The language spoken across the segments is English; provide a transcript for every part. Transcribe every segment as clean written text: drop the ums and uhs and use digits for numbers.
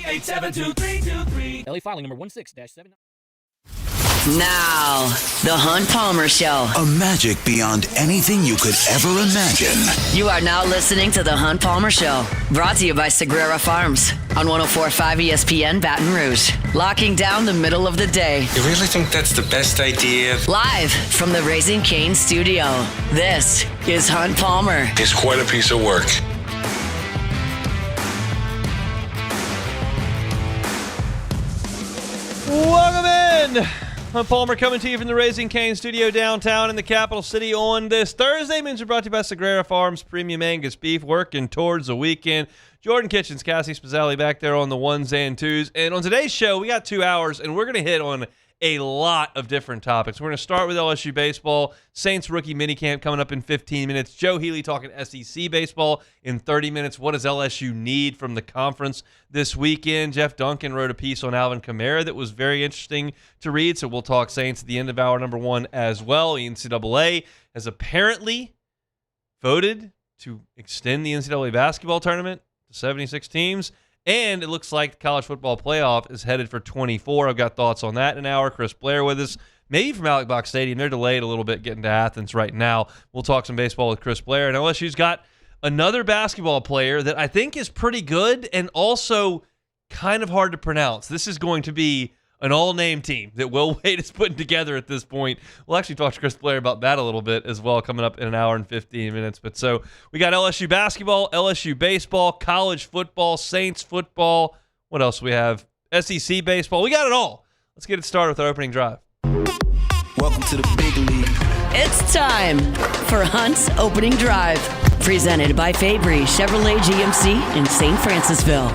872-323. LA filing number 16-7. Now, The Hunt Palmer Show. A magic beyond anything you could ever imagine. You are now listening to The Hunt Palmer Show. Brought to you by Sagrera Farms on 104.5 ESPN Baton Rouge. Locking down the middle of the day. You really think that's the best idea? Live from the Raising Cane's studio. This is Hunt Palmer. It's quite a piece of work. Welcome in. I'm Palmer coming to you from the Raising Cane studio downtown in the capital city on this Thursday. Means we're brought to you by Sagrera Farms Premium Angus Beef, working towards the weekend. Jordan Kitchens, Cassie Spazzali back there on the ones and twos. And on today's show, we got 2 hours, and we're going to hit on a lot of different topics. We're going to start with LSU baseball. Saints rookie minicamp coming up in 15 minutes. Joe Healy talking SEC baseball in 30 minutes. What does LSU need from the conference this weekend? Jeff Duncan wrote a piece on Alvin Kamara that was very interesting to read, so we'll talk Saints at the end of hour number one as well. The NCAA has apparently voted to extend the NCAA basketball tournament to 76 teams. And it looks like the college football playoff is headed for 24. I've got thoughts on that in an hour. Chris Blair with us, maybe from Alec Box Stadium. They're delayed a little bit getting to Athens right now. We'll talk some baseball with Chris Blair. And LSU's got another basketball player that I think is pretty good and also kind of hard to pronounce. This is going to be an all-name team that Will Wade is putting together at this point. We'll actually talk to Chris Blair about that a little bit as well, coming up in an hour and 15 minutes. But so we got LSU basketball, LSU baseball, college football, Saints football. What else do we have? SEC baseball. We got it all. Let's get it started with our opening drive. Welcome to the big league. It's time for Hunt's Opening Drive. Presented by Fabry Chevrolet GMC in St. Francisville.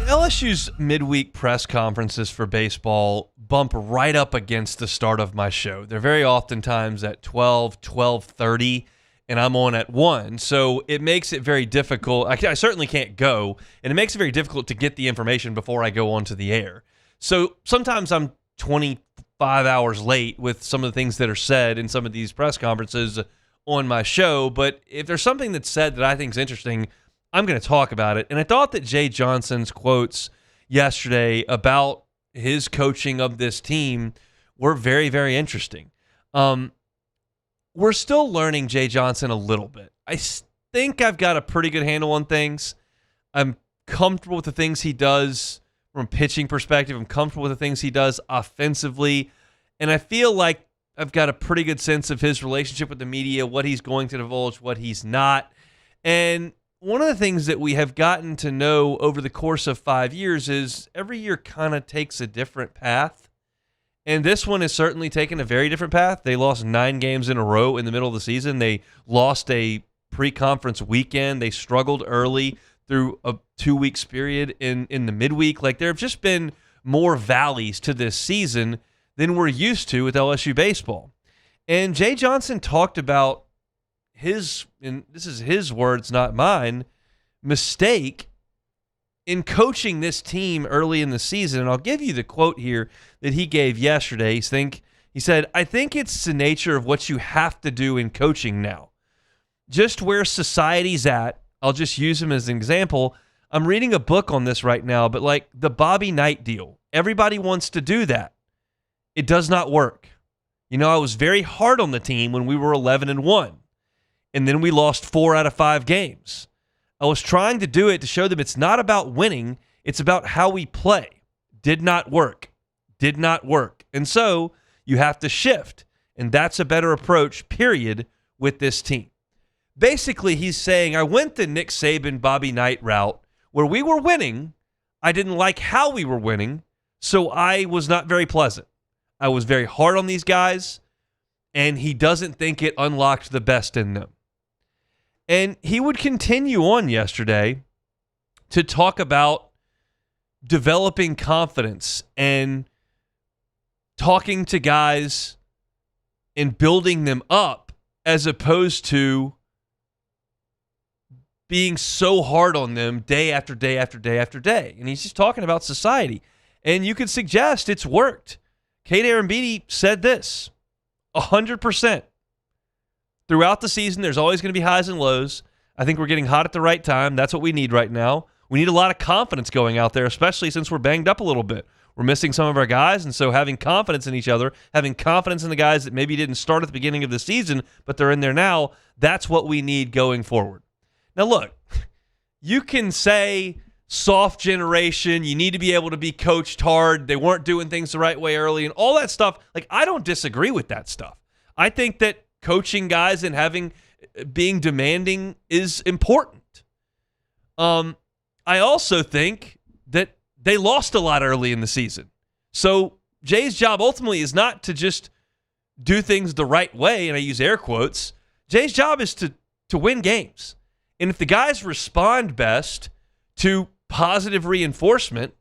LSU's midweek press conferences for baseball bump right up against the start of my show. They're very oftentimes at 12, 12:30, and I'm on at 1. So it makes it very difficult. I certainly can't go, and it makes it very difficult to get the information before I go onto the air. So sometimes I'm 25 hours late with some of the things that are said in some of these press conferences on my show. But if there's something that's said that I think is interesting, I'm going to talk about it. And I thought that Jay Johnson's quotes yesterday about his coaching of this team were very, very interesting. We're still learning Jay Johnson a little bit. I think I've got a pretty good handle on things. I'm comfortable with the things he does from a pitching perspective. I'm comfortable with the things he does offensively. And I feel like I've got a pretty good sense of his relationship with the media, what he's going to divulge, what he's not. And one of the things that we have gotten to know over the course of 5 years is every year kind of takes a different path. And this one has certainly taken a very different path. They lost 9 games in a row in the middle of the season. They lost a pre-conference weekend. They struggled early through a 2 weeks period in the midweek. Like, there have just been more valleys to this season than we're used to with LSU baseball. And Jay Johnson talked about his, and this is his words, not mine, mistake in coaching this team early in the season. And I'll give you the quote here that he gave yesterday. He said, "I think it's the nature of what you have to do in coaching now. Just where society's at." I'll just use him as an example. I'm reading a book on this right now, but like the Bobby Knight deal, everybody wants to do that. It does not work. You know, I was very hard on the team when we were 11-1. And then we lost 4 out of 5 games. I was trying to do it to show them it's not about winning. It's about how we play. Did not work. Did not work. And so you have to shift. And that's a better approach, period, with this team. Basically, he's saying, I went the Nick Saban, Bobby Knight route where we were winning. I didn't like how we were winning, so I was not very pleasant. I was very hard on these guys, and he doesn't think it unlocked the best in them. And he would continue on yesterday to talk about developing confidence and talking to guys and building them up as opposed to being so hard on them day after day after day after day. And he's just talking about society. And you could suggest it's worked. Kate Arambidi said this, 100%. Throughout the season, there's always going to be highs and lows. I think we're getting hot at the right time. That's what we need right now. We need a lot of confidence going out there, especially since we're banged up a little bit. We're missing some of our guys, and so having confidence in each other, having confidence in the guys that maybe didn't start at the beginning of the season, but they're in there now, that's what we need going forward. Now, look, you can say soft generation, you need to be able to be coached hard, they weren't doing things the right way early, and all that stuff. Like, I don't disagree with that stuff. I think that coaching guys and being demanding is important. I also think that they lost a lot early in the season. So Jay's job ultimately is not to just do things the right way, and I use air quotes. Jay's job is to win games. And if the guys respond best to positive reinforcement,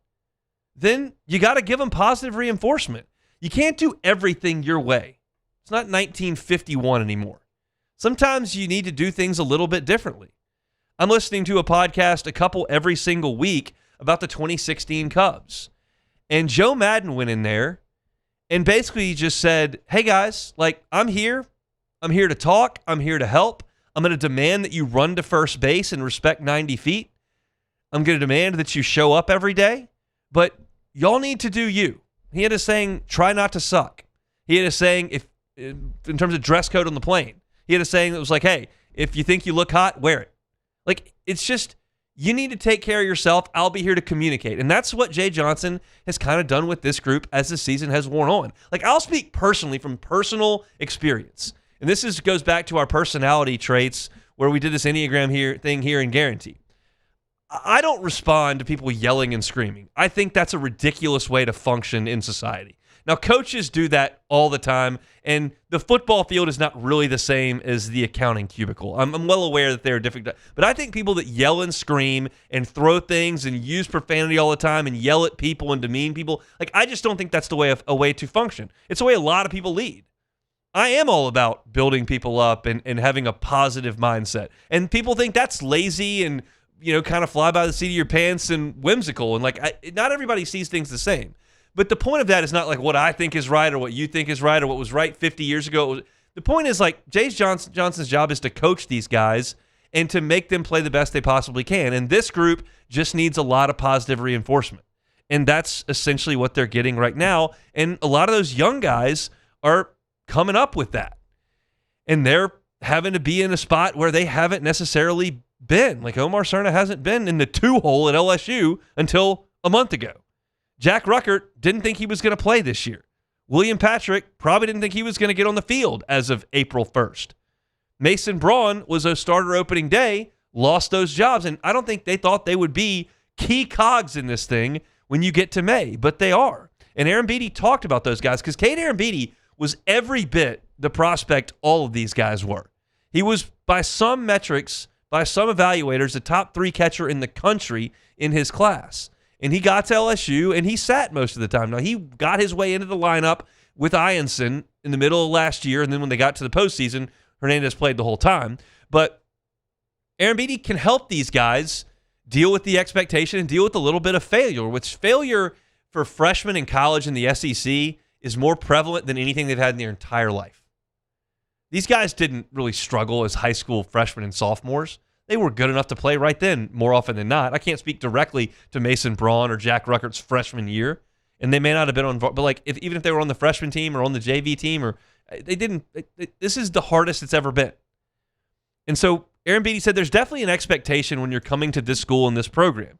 then you got to give them positive reinforcement. You can't do everything your way. It's not 1951 anymore. Sometimes you need to do things a little bit differently. I'm listening to a podcast, a couple every single week, about the 2016 Cubs. And Joe Madden went in there and basically just said, hey guys, like, I'm here to talk. I'm here to help. I'm going to demand that you run to first base and respect 90 feet. I'm going to demand that you show up every day, but y'all need to do you. He had a saying, try not to suck. He had a saying, in terms of dress code on the plane, he had a saying that was like, hey, if you think you look hot, wear it. Like, it's just, you need to take care of yourself. I'll be here to communicate. And that's what Jay Johnson has kind of done with this group as the season has worn on. Like, I'll speak personally from personal experience. And this goes back to our personality traits where we did this Enneagram thing here in Guarantee. I don't respond to people yelling and screaming. I think that's a ridiculous way to function in society. Now, coaches do that all the time, and the football field is not really the same as the accounting cubicle. I'm well aware that they're different, but I think people that yell and scream and throw things and use profanity all the time and yell at people and demean people, like, I just don't think that's a way to function. It's the way a lot of people lead. I am all about building people up and having a positive mindset, and people think that's lazy and, kind of fly by the seat of your pants and whimsical, and not everybody sees things the same. But the point of that is not like what I think is right or what you think is right or what was right 50 years ago. The point is, like, Johnson's job is to coach these guys and to make them play the best they possibly can. And this group just needs a lot of positive reinforcement. And that's essentially what they're getting right now. And a lot of those young guys are coming up with that. And they're having to be in a spot where they haven't necessarily been. Like, Omar Cerna hasn't been in the 2-hole at LSU until a month ago. Jack Ruckert didn't think he was going to play this year. William Patrick probably didn't think he was going to get on the field as of April 1st. Mason Braun was a starter opening day, lost those jobs, and I don't think they thought they would be key cogs in this thing when you get to May, but they are. And Aaron Beatty talked about those guys because Cade Aaron Beatty was every bit the prospect all of these guys were. He was, by some metrics, by some evaluators, the top 3 catcher in the country in his class. And he got to LSU, and he sat most of the time. Now, he got his way into the lineup with Ianson in the middle of last year, and then when they got to the postseason, Hernandez played the whole time. But Aaron Beatty can help these guys deal with the expectation and deal with a little bit of failure, which failure for freshmen in college in the SEC is more prevalent than anything they've had in their entire life. These guys didn't really struggle as high school freshmen and sophomores. They were good enough to play right then more often than not. I can't speak directly to Mason Braun or Jack Ruckert's freshman year, and they may not have been on, but like even if they were on the freshman team or on the JV team, or they didn't. This is the hardest it's ever been. And so Aaron Beatty said there's definitely an expectation when you're coming to this school and this program.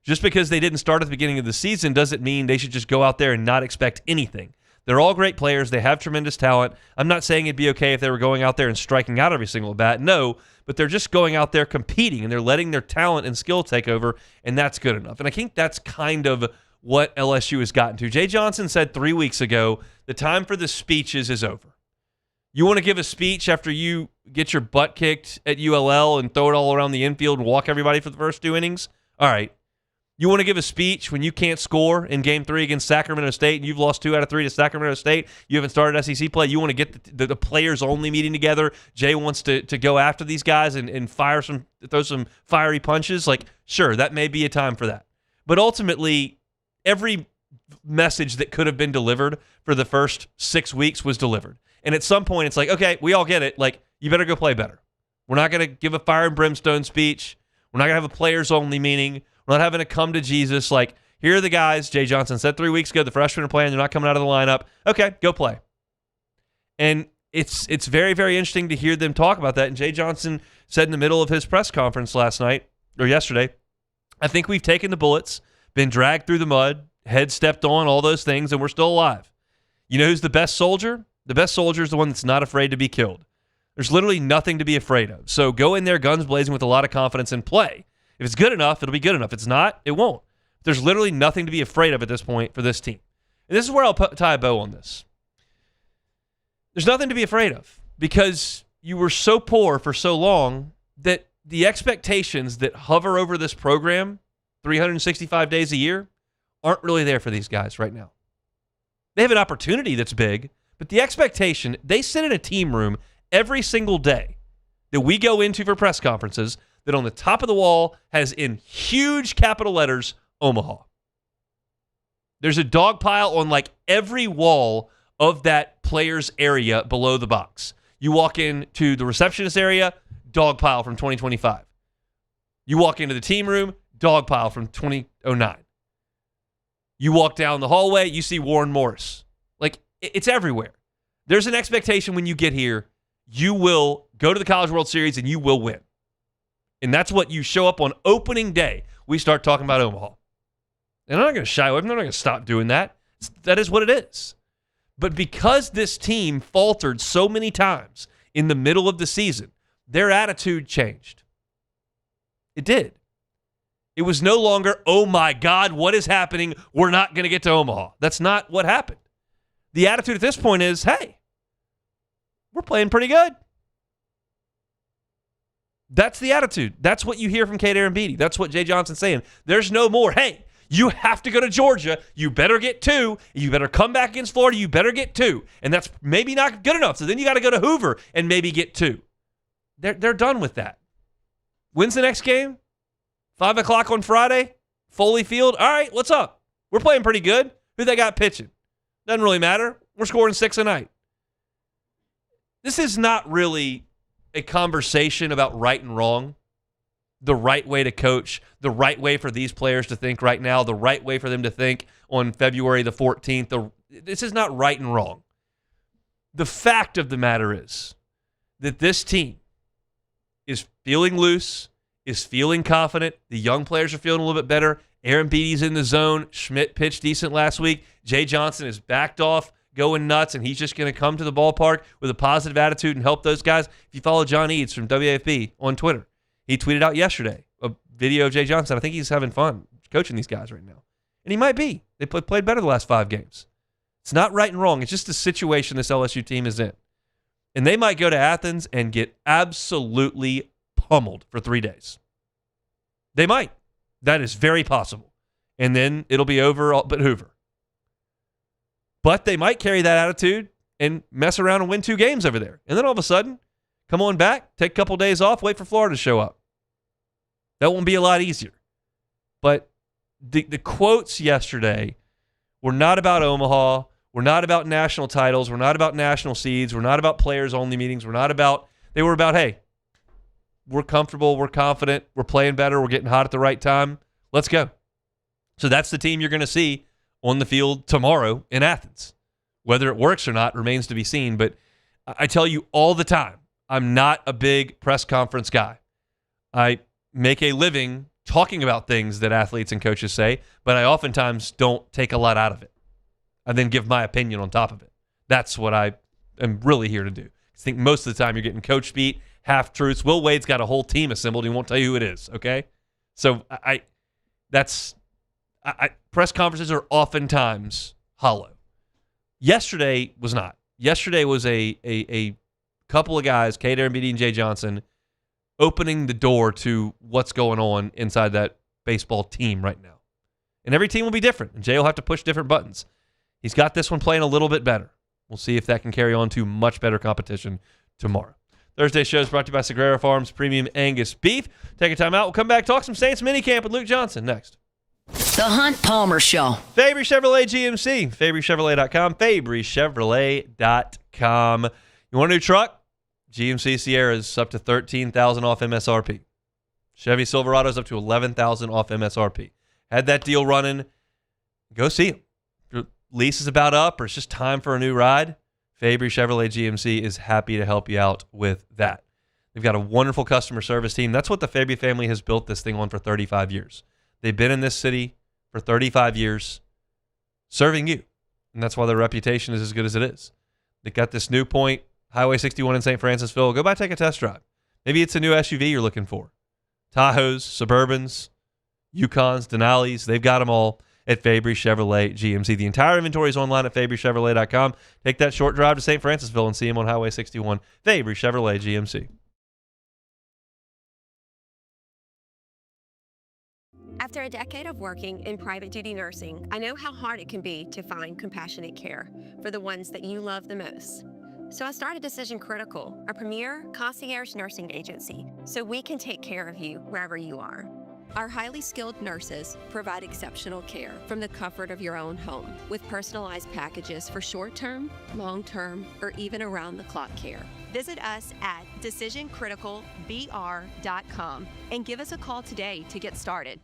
Just because they didn't start at the beginning of the season doesn't mean they should just go out there and not expect anything. They're all great players. They have tremendous talent. I'm not saying it'd be okay if they were going out there and striking out every single bat. No, but they're just going out there competing, and they're letting their talent and skill take over, and that's good enough. And I think that's kind of what LSU has gotten to. Jay Johnson said 3 weeks ago, the time for the speeches is over. You want to give a speech after you get your butt kicked at ULL and throw it all around the infield and walk everybody for the first 2 innings? All right. You want to give a speech when you can't score in Game 3 against Sacramento State and you've lost 2 out of 3 to Sacramento State? You haven't started SEC play. You want to get the players-only meeting together. Jay wants to go after these guys and throw some fiery punches. Like, sure, that may be a time for that. But ultimately, every message that could have been delivered for the first 6 weeks was delivered. And at some point, it's like, okay, we all get it. Like, you better go play better. We're not going to give a fire and brimstone speech. We're not going to have a players-only meeting. We're not having to come to Jesus like, here are the guys. Jay Johnson said 3 weeks ago, the freshmen are playing. They're not coming out of the lineup. Okay, go play. And it's very, very interesting to hear them talk about that. And Jay Johnson said in the middle of his press conference last night, or yesterday, I think we've taken the bullets, been dragged through the mud, head stepped on, all those things, and we're still alive. You know who's the best soldier? The best soldier is the one that's not afraid to be killed. There's literally nothing to be afraid of. So go in there guns blazing with a lot of confidence and play. If it's good enough, it'll be good enough. If it's not, it won't. There's literally nothing to be afraid of at this point for this team. And this is where I'll tie a bow on this. There's nothing to be afraid of because you were so poor for so long that the expectations that hover over this program 365 days a year aren't really there for these guys right now. They have an opportunity that's big, but the expectation, they sit in a team room every single day that we go into for press conferences that on the top of the wall has in huge capital letters, Omaha. There's a dog pile on like every wall of that player's area below the box. You walk into the receptionist area, dog pile from 2025. You walk into the team room, dog pile from 2009. You walk down the hallway, you see Warren Morris. Like, it's everywhere. There's an expectation when you get here, you will go to the College World Series and you will win. And that's what you show up on opening day. We start talking about Omaha. And I'm not going to shy away. I'm not going to stop doing that. That is what it is. But because this team faltered so many times in the middle of the season, their attitude changed. It did. It was no longer, oh my God, what is happening? We're not going to get to Omaha. That's not what happened. The attitude at this point is, hey, we're playing pretty good. That's the attitude. That's what you hear from Kate Arambidi. That's what Jay Johnson's saying. There's no more, hey, you have to go to Georgia. You better get 2. You better come back against Florida. You better get 2. And that's maybe not good enough. So then you got to go to Hoover and maybe get 2. They're done with that. When's the next game? 5 o'clock on Friday? Foley Field? All right, what's up? We're playing pretty good. Who they got pitching? Doesn't really matter. We're scoring 6 a night. This is not really a conversation about right and wrong, the right way to coach, the right way for these players to think right now, the right way for them to think on February the 14th. This is not right and wrong. The fact of the matter is that this team is feeling loose, is feeling confident. The young players are feeling a little bit better. Arambidi's in the zone. Schmidt pitched decent last week. Jay Johnson is backed off, going nuts, and he's just going to come to the ballpark with a positive attitude and help those guys. If you follow John Eads from WAFB on Twitter, he tweeted out yesterday a video of Jay Johnson. I think he's having fun coaching these guys right now. And he might be. They played better the last 5 games. It's not right and wrong. It's just the situation this LSU team is in. And they might go to Athens and get absolutely pummeled for 3 days. They might. That is very possible. And then it'll be over but Hoover. But they might carry that attitude and mess around and win 2 games over there. And then all of a sudden, come on back, take a couple days off, wait for Florida to show up. That won't be a lot easier. But the quotes yesterday were not about Omaha. We're not about national titles. We're not about national seeds. We're not about players-only meetings. They were about, hey, we're comfortable, we're confident, we're playing better, we're getting hot at the right time. Let's go. So that's the team you're going to see on the field tomorrow in Athens. Whether it works or not remains to be seen, but I tell you all the time, I'm not a big press conference guy. I make a living talking about things that athletes and coaches say, but I oftentimes don't take a lot out of it. I then give my opinion on top of it. That's what I am really here to do. I think most of the time you're getting coach beat, half-truths. Will Wade's got a whole team assembled. He won't tell you who it is, okay? So press conferences are oftentimes hollow. Yesterday was not. Yesterday was a couple of guys, Kate Arambidi and Jay Johnson, opening the door to what's going on inside that baseball team right now. And every team will be different, and Jay will have to push different buttons. He's got this one playing a little bit better. We'll see if that can carry on to much better competition tomorrow. Thursday's show is brought to you by Sagrera Farms Premium Angus Beef. Take a time out. We'll come back, talk some Saints minicamp with Luke Johnson next. The Hunt Palmer Show. Fabry Chevrolet GMC. FabryChevrolet.com. FabryChevrolet.com. You want a new truck? GMC Sierra's up to $13,000 off MSRP. Chevy Silverado's up to $11,000 off MSRP. Had that deal running. Go see them. If your lease is about up or it's just time for a new ride, Fabry Chevrolet GMC is happy to help you out with that. They've got a wonderful customer service team. That's what the Fabry family has built this thing on for 35 years. They've been in this city for 35 years serving you, and that's why their reputation is as good as it is. They got this new point, Highway 61 in St. Francisville. Go by, take a test drive. Maybe it's a new SUV you're looking for. Tahoes, Suburbans, Yukons, Denali's, they've got them all at Fabry Chevrolet GMC. The entire inventory is online at FabryChevrolet.com. Take that short drive to St. Francisville and see them on Highway 61. Fabry Chevrolet GMC. After a decade of working in private duty nursing, I know how hard it can be to find compassionate care for the ones that you love the most. So I started Decision Critical, a premier concierge nursing agency, so we can take care of you wherever you are. Our highly skilled nurses provide exceptional care from the comfort of your own home with personalized packages for short-term, long-term, or even around-the-clock care. Visit us at decisioncriticalbr.com and give us a call today to get started.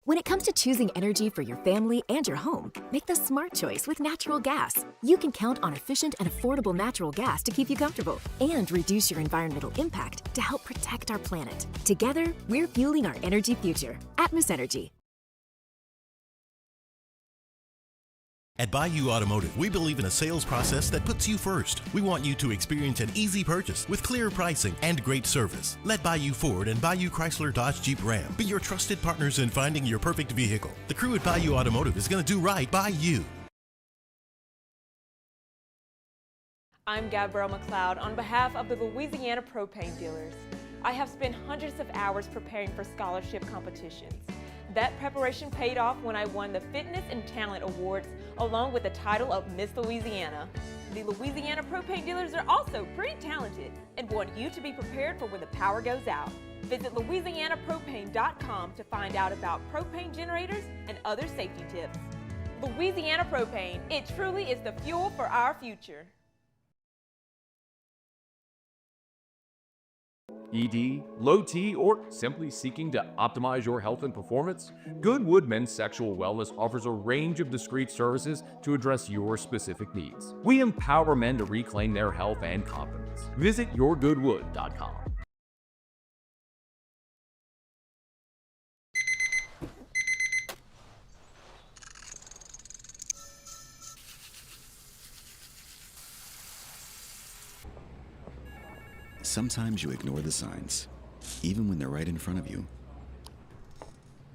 When it comes to choosing energy for your family and your home, make the smart choice with natural gas. You can count on efficient and affordable natural gas to keep you comfortable and reduce your environmental impact to help protect our planet. Together, we're fueling our energy future. Atmos Energy. At Bayou Automotive, we believe in a sales process that puts you first. We want you to experience an easy purchase with clear pricing and great service. Let Bayou Ford and Bayou Chrysler Dodge Jeep Ram be your trusted partners in finding your perfect vehicle. The crew at Bayou Automotive is going to do right by you. I'm Gabrielle McLeod on behalf of the Louisiana Propane Dealers. I have spent hundreds of hours preparing for scholarship competitions. That preparation paid off when I won the Fitness and Talent Awards along with the title of Miss Louisiana. The Louisiana Propane Dealers are also pretty talented and want you to be prepared for when the power goes out. Visit louisianapropane.com to find out about propane generators and other safety tips. Louisiana Propane, it truly is the fuel for our future. ED, low T, or simply seeking to optimize your health and performance? Goodwood Men's Sexual Wellness offers a range of discreet services to address your specific needs. We empower men to reclaim their health and confidence. Visit yourgoodwood.com. Sometimes you ignore the signs, even when they're right in front of you.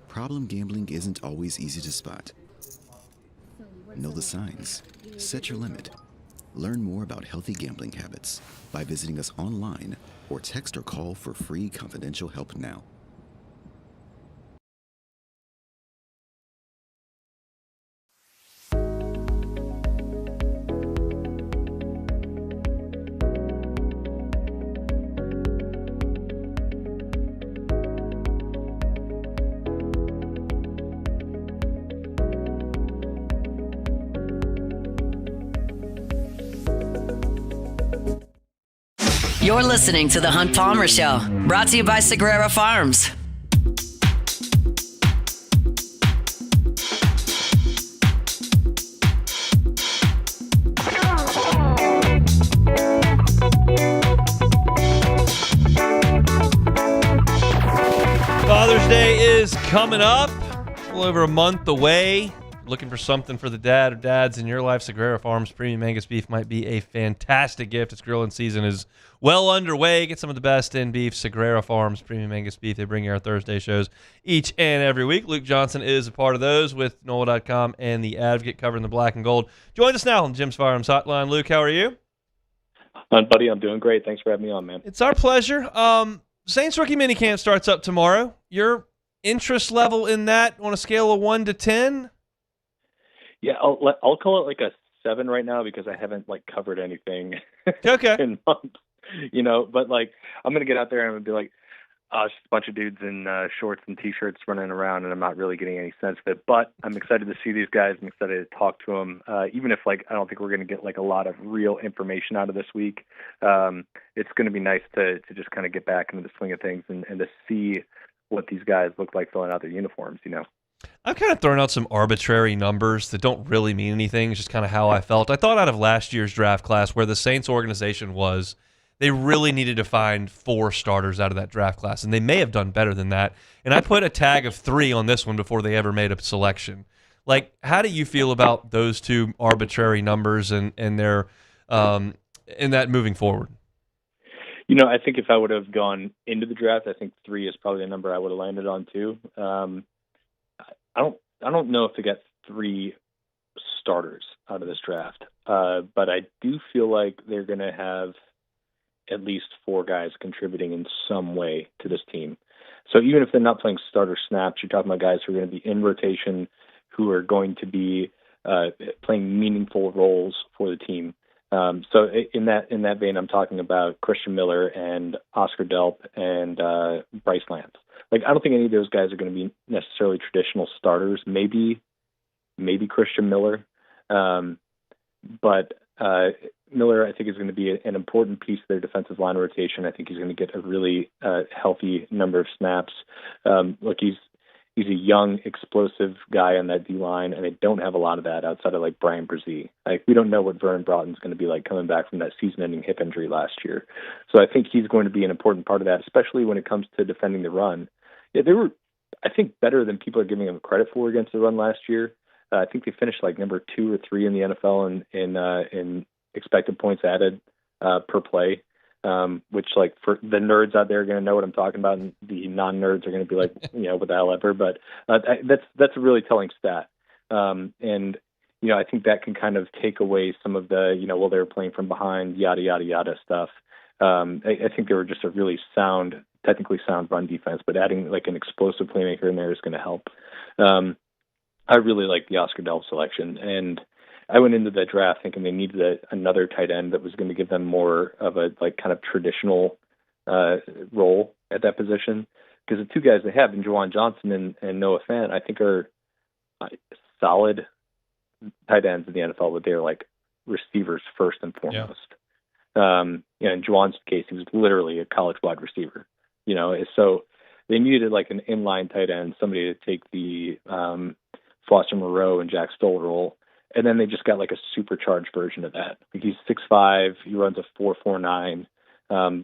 Problem gambling isn't always easy to spot. Know the signs. Set your limit. Learn more about healthy gambling habits by visiting us online or text or call for free confidential help now. You're listening to The Hunt Palmer Show, brought to you by Sagrera Farms. Father's Day is coming up, a little over a month away. Looking for something for the dad or dads in your life, Sagrera Farms Premium Angus Beef might be a fantastic gift. Its grilling season is well underway. Get some of the best in beef, Sagrera Farms Premium Angus Beef. They bring you our Thursday shows each and every week. Luke Johnson is a part of those with NOLA.com and The Advocate covering the black and gold. Joins us now on Jim's Firearms Hotline. Luke, how are you? Buddy, I'm doing great. Thanks for having me on, man. It's our pleasure. Saints Rookie Minicamp starts up tomorrow. Your interest level in that on a scale of 1 to 10? Yeah, I'll call it like a 7 right now because I haven't covered anything Okay. in months, but I'm gonna get out there and I'm gonna be like, Just a bunch of dudes in shorts and T-shirts running around, and I'm not really getting any sense of it. But I'm excited to see these guys. I'm excited to talk to them. Even if I don't think we're going to get a lot of real information out of this week. It's going to be nice to just kind of get back into the swing of things and to see what these guys look like filling out their uniforms. I've kind of thrown out some arbitrary numbers that don't really mean anything. It's just kind of how I felt. I thought out of last year's draft class, where the Saints organization was, they really needed to find 4 starters out of that draft class, and they may have done better than that. And I put a tag of 3 on this one before they ever made a selection. How do you feel about those 2 arbitrary numbers and their in that moving forward? I think if I would have gone into the draft, I think 3 is probably a number I would have landed on too. I don't know if they got 3 starters out of this draft, but I do feel like they're going to have at least 4 guys contributing in some way to this team. So even if they're not playing starter snaps, you're talking about guys who are going to be in rotation, who are going to be playing meaningful roles for the team. So in that vein, I'm talking about Christian Miller and Oscar Delp and Bryce Lance. I don't think any of those guys are going to be necessarily traditional starters. Maybe Christian Miller, but Miller, I think, is going to be an important piece of their defensive line rotation. I think he's going to get a really healthy number of snaps. He's a young, explosive guy on that D-line, and they don't have a lot of that outside of Brian Brzee. We don't know what Vernon Broughton's going to be like coming back from that season-ending hip injury last year. So I think he's going to be an important part of that, especially when it comes to defending the run. Yeah, they were, I think, better than people are giving them credit for against the run last year. I think they finished number 2 or 3 in the NFL in expected points added per play. Which for the nerds out there are going to know what I'm talking about, and the non-nerds are going to be what the hell ever. But that's a really telling stat. And I think that can kind of take away some of the, they were playing from behind, yada, yada, yada stuff. I think they were just a really technically sound run defense, but adding an explosive playmaker in there is going to help. I really like the Oscar Delp selection, and I went into the draft thinking they needed another tight end that was going to give them more of a kind of traditional role at that position. Because the 2 guys they have, in Juwan Johnson and Noah Fant, I think are solid tight ends in the NFL, but they're receivers first and foremost. In Juwan's case, he was literally a college wide receiver. So they needed an inline tight end, somebody to take the Foster Moreau and Jack Stoll role. And then they just got a supercharged version of that. He's 6'5", he runs a 4.49.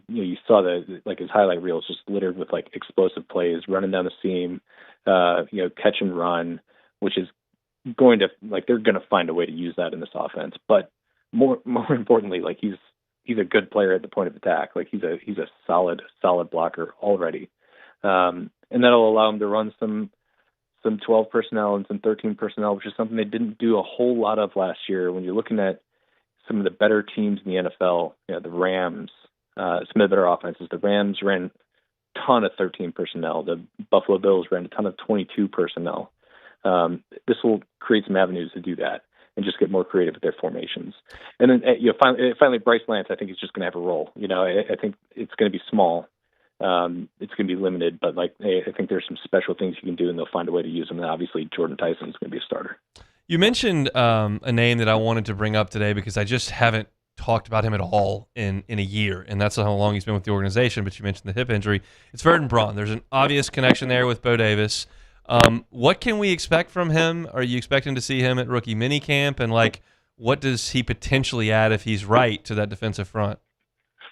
You saw his highlight reel is just littered with explosive plays, running down the seam, catch and run, which is going to they're going to find a way to use that in this offense. But more importantly, he's a good player at the point of attack. He's a solid blocker already, and that'll allow him to run some 12 personnel and some 13 personnel, which is something they didn't do a whole lot of last year. When you're looking at some of the better teams in the NFL, the Rams, some of the better offenses, the Rams ran a ton of 13 personnel. The Buffalo Bills ran a ton of 22 personnel. This will create some avenues to do that and just get more creative with their formations. And then finally Bryce Lance, I think he's just going to have a role. I think it's going to be small. It's going to be limited, but I think there's some special things you can do, and they'll find a way to use them. And obviously, Jordan Tyson is going to be a starter. You mentioned a name that I wanted to bring up today because I just haven't talked about him at all in a year, and that's how long he's been with the organization. But you mentioned the hip injury. It's Vernon Broughton. There's an obvious connection there with Bo Davis. What can we expect from him? Are you expecting to see him at rookie minicamp? And what does he potentially add if he's right to that defensive front?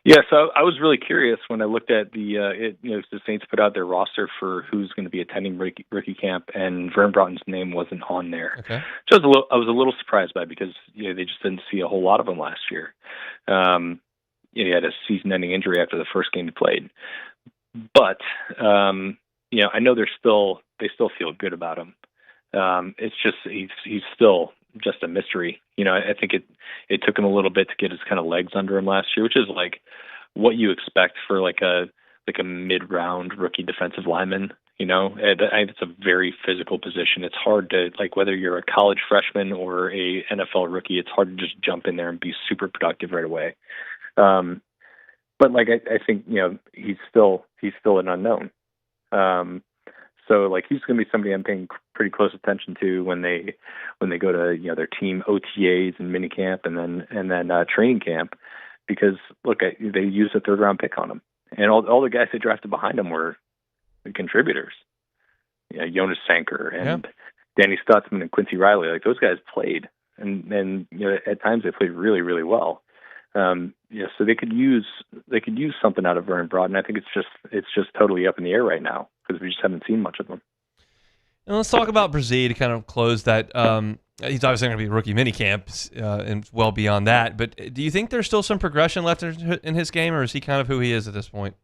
Yeah, so I was really curious when I looked at the Saints put out their roster for who's going to be attending rookie camp, and Vernon Broughton's name wasn't on there. Okay. So I was a little surprised by it because they just didn't see a whole lot of him last year. He had a season-ending injury after the first game he played, but I know they still feel good about him. It's just he's still just a mystery. I think it took him a little bit to get his kind of legs under him last year, which is what you expect for a mid-round rookie defensive lineman. It's a very physical position. It's hard to whether you're a college freshman or a NFL rookie, it's hard to just jump in there and be super productive right away. but like I think he's still an unknown. So like he's going to be somebody I'm paying pretty close attention to when they go to their team OTAs and minicamp and then training camp, because look, they used a 3rd round pick on him, and all the guys they drafted behind him were contributors. Jonas Sanker and Danny Stutzman and Quincy Riley, like those guys played, and at times they played really, really well. So they could use something out of Vernon Broughton. I think it's just totally up in the air right now because we just haven't seen much of them. And let's talk about Brzee to kind of close that. He's obviously going to be rookie minicamp and well beyond that. But do you think there's still some progression left in his game, or is he kind of who he is at this point?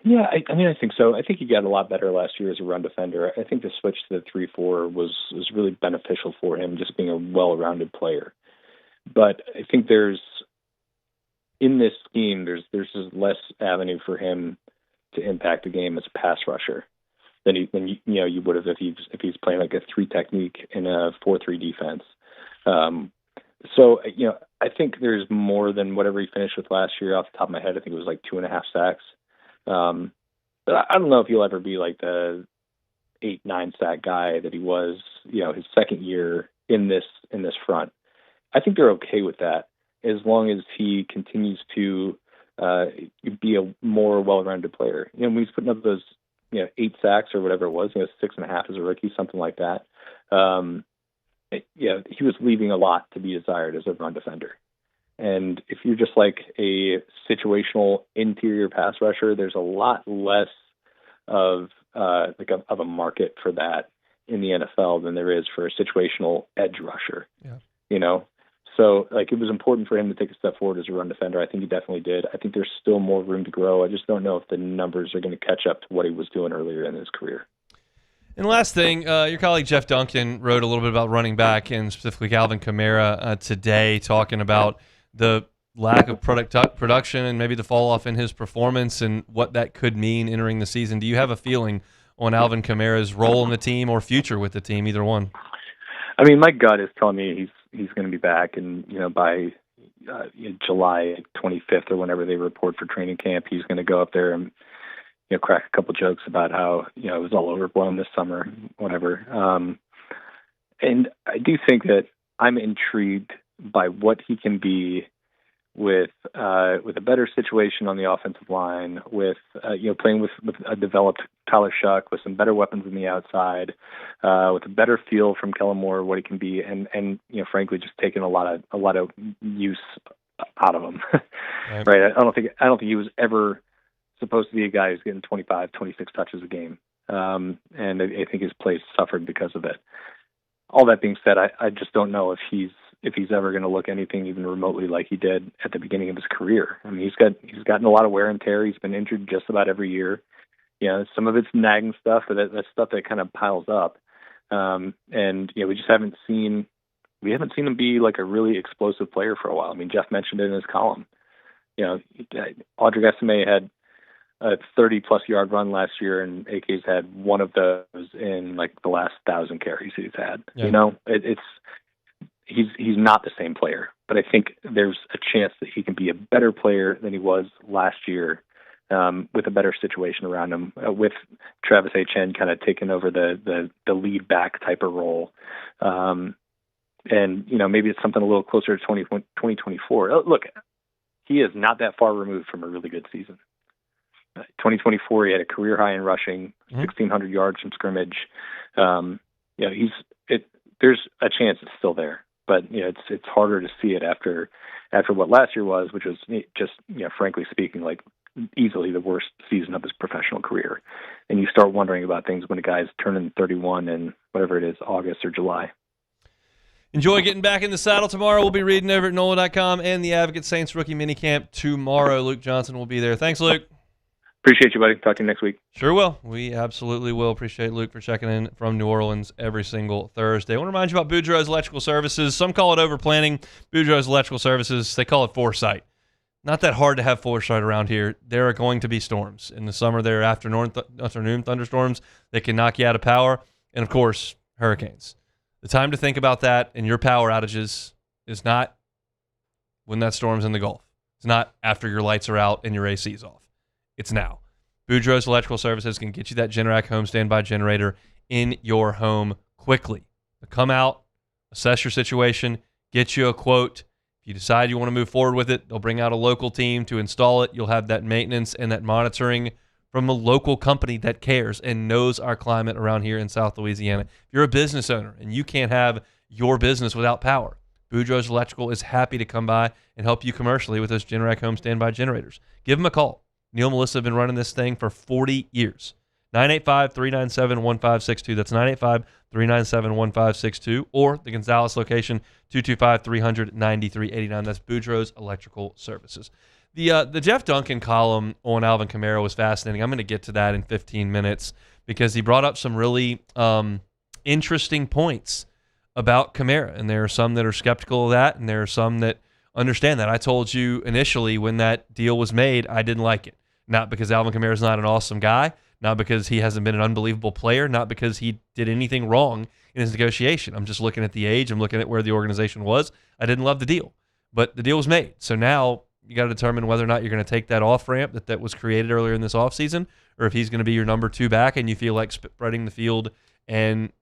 Yeah, I mean, I think so. I think he got a lot better last year as a run defender. I think the switch to the 3-4 was really beneficial for him, just being a well-rounded player. But I think in this scheme, there's just less avenue for him to impact the game as a pass rusher than you would have if he's playing like a 3 technique in a 4-3 defense. So I think there's more than whatever he finished with last year. Off the top of my head, I think it was like 2.5 sacks. But I don't know if he'll ever be like the 8-9 sack guy that he was, his second year in this front. I think they're okay with that as long as he continues to be a more well-rounded player. When he's putting up those 8 sacks or whatever it was, 6.5 as a rookie, something like that. He was leaving a lot to be desired as a run defender. And if you're just like a situational interior pass rusher, there's a lot less of a market for that in the NFL than there is for a situational edge rusher. Yeah. So like it was important for him to take a step forward as a run defender. I think he definitely did. I think there's still more room to grow. I just don't know if the numbers are going to catch up to what he was doing earlier in his career. And last thing, your colleague Jeff Duncan wrote a little bit about running back and specifically Alvin Kamara today, talking about the lack of production and maybe the fall off in his performance and what that could mean entering the season. Do you have a feeling on Alvin Kamara's role in the team or future with the team, either one? I mean, my gut is telling me he's going to be back, and by July 25th or whenever they report for training camp, he's going to go up there and crack a couple jokes about how it was all overblown this summer, whatever. And I do think that I'm intrigued by what he can be with a better situation on the offensive line, with playing with a developed Tyler Shuck, with some better weapons on the outside, with a better feel from Kellen Moore what he can be, and frankly just taking a lot of use out of him. Right? I don't think he was ever supposed to be a guy who's getting 25, 26 touches a game, and I think his play suffered because of it. All that being said, I just don't know if he's ever going to look anything even remotely like he did at the beginning of his career. I mean, he's gotten a lot of wear and tear. His been injured just about every year. Some of it's nagging stuff, but that's stuff that kind of piles up. And we just haven't seen him be like a really explosive player for a while. I mean, Jeff mentioned it in his column. Audric Estime had a 30-plus yard run last year, and AK's had one of those in like the last 1,000 carries he's had. Yeah. He's not the same player, but I think there's a chance that he can be a better player than he was last year, with a better situation around him, with Travis Etienne kind of taking over the lead back type of role. And maybe it's something a little closer to 2024. Look, he is not that far removed from a really good season. 2024, he had a career high in rushing, 1,600 yards from scrimmage. There's a chance it's still there, but it's harder to see it after what last year was, which was just frankly speaking, like easily the worst season of his professional career. And you start wondering about things when a guy's turning 31 in whatever it is, August or July. Enjoy getting back in the saddle tomorrow. We'll be reading over at NOLA.com and the Advocate Saints rookie minicamp tomorrow. Luke Johnson will be there. Thanks, Luke. Appreciate you, buddy. Talk to you next week. Sure will. We absolutely will. Appreciate Luke for checking in from New Orleans every single Thursday. I want to remind you about Boudreaux's Electrical Services. Some call it overplanning. Boudreaux's Electrical Services, they call it foresight. Not that hard to have foresight around here. There are going to be storms. In the summer, there are afternoon thunderstorms that can knock you out of power. And, of course, hurricanes. The time to think about that and your power outages is not when that storm's in the Gulf. It's not after your lights are out and your AC's off. It's now. Boudreaux's Electrical Services can get you that Generac home standby generator in your home quickly. Come out, assess your situation, get you a quote. If you decide you want to move forward with it, they'll bring out a local team to install it. You'll have that maintenance and that monitoring from a local company that cares and knows our climate around here in South Louisiana. If you're a business owner and you can't have your business without power, Boudreaux's Electrical is happy to come by and help you commercially with those Generac home standby generators. Give them a call. Neil and Melissa have been running this thing for 40 years. 985-397-1562. That's 985-397-1562. Or the Gonzales location, 225-300-9389. That's Boudreaux's Electrical Services. The Jeff Duncan column on Alvin Kamara was fascinating. I'm going to get to that in 15 minutes because he brought up some really interesting points about Kamara. And there are some that are skeptical of that, and there are some that understand that. I told you initially when that deal was made, I didn't like it. Not because Alvin Kamara is not an awesome guy, not because he hasn't been an unbelievable player, not because he did anything wrong in his negotiation. I'm just looking at the age. I'm looking at where the organization was. I didn't love the deal, but the deal was made. So now you got to determine whether or not you're going to take that off-ramp that was created earlier in this offseason, or if he's going to be your number 2 back and you feel like spreading the field and,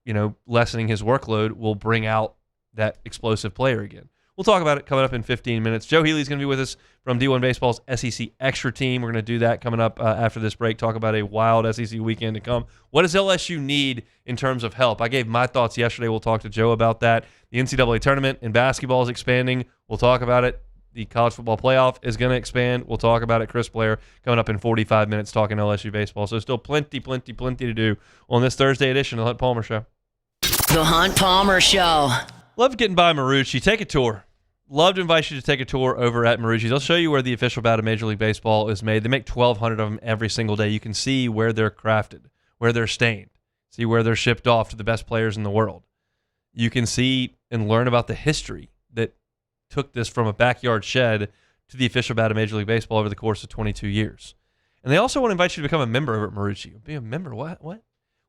lessening his workload will bring out that explosive player again. We'll talk about it coming up in 15 minutes. Joe Healy's going to be with us from D1 Baseball's SEC Extra Team. We're going to do that coming up after this break, talk about a wild SEC weekend to come. What does LSU need in terms of help? I gave my thoughts yesterday. We'll talk to Joe about that. The NCAA tournament in basketball is expanding. We'll talk about it. The college football playoff is going to expand. We'll talk about it. Chris Blair coming up in 45 minutes talking LSU baseball. So still plenty to do on this Thursday edition of the Hunt Palmer Show. The Hunt Palmer Show. Love getting by Marucci. Take a tour. Love to invite you to take a tour over at Marucci's. They'll show you where the official bat of Major League Baseball is made. They make 1,200 of them every single day. You can see where they're crafted, where they're stained, see where they're shipped off to the best players in the world. You can see and learn about the history that took this from a backyard shed to the official bat of Major League Baseball over the course of 22 years. And they also want to invite you to become a member over at Marucci. Be a member? What? Well,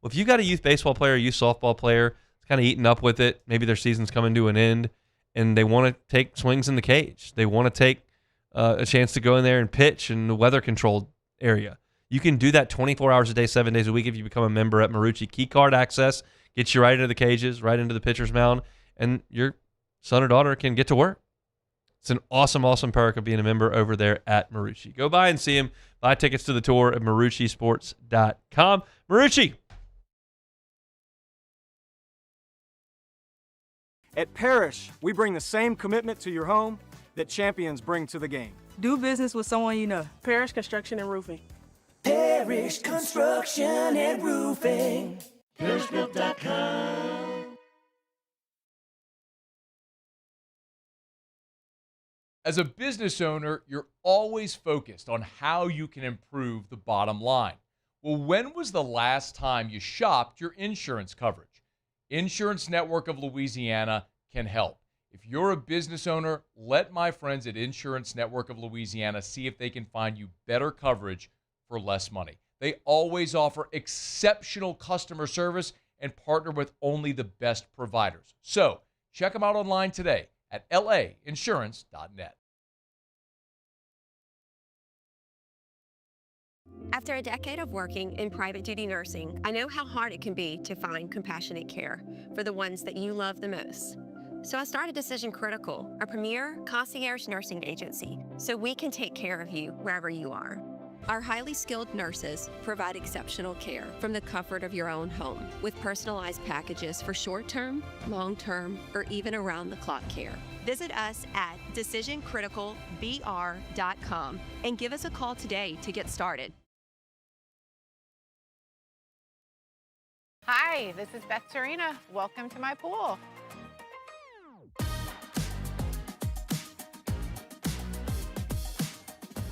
if you've got a youth baseball player, a youth softball player, it's kind of eating up with it, maybe their season's coming to an end, and they want to take swings in the cage. They want to take a chance to go in there and pitch in the weather-controlled area. You can do that 24 hours a day, 7 days a week if you become a member at Marucci. Key card access gets you right into the cages, right into the pitcher's mound, and your son or daughter can get to work. It's an awesome, awesome perk of being a member over there at Marucci. Go by and see him. Buy tickets to the tour at MarucciSports.com. Marucci. At Parrish, we bring the same commitment to your home that champions bring to the game. Do business with someone you know. Parrish Construction and Roofing. Parrish Construction and Roofing. ParrishBuilt.com. As a business owner, you're always focused on how you can improve the bottom line. Well, when was the last time you shopped your insurance coverage? Insurance Network of Louisiana can help. If you're a business owner, let my friends at Insurance Network of Louisiana see if they can find you better coverage for less money. They always offer exceptional customer service and partner with only the best providers. So check them out online today at lainsurance.net. After a decade of working in private duty nursing, I know how hard it can be to find compassionate care for the ones that you love the most. So I started Decision Critical, a premier concierge nursing agency, so we can take care of you wherever you are. Our highly skilled nurses provide exceptional care from the comfort of your own home with personalized packages for short-term, long-term, or even around-the-clock care. Visit us at decisioncriticalbr.com and give us a call today to get started. Hi, this is Beth Tarina. Welcome to my pool.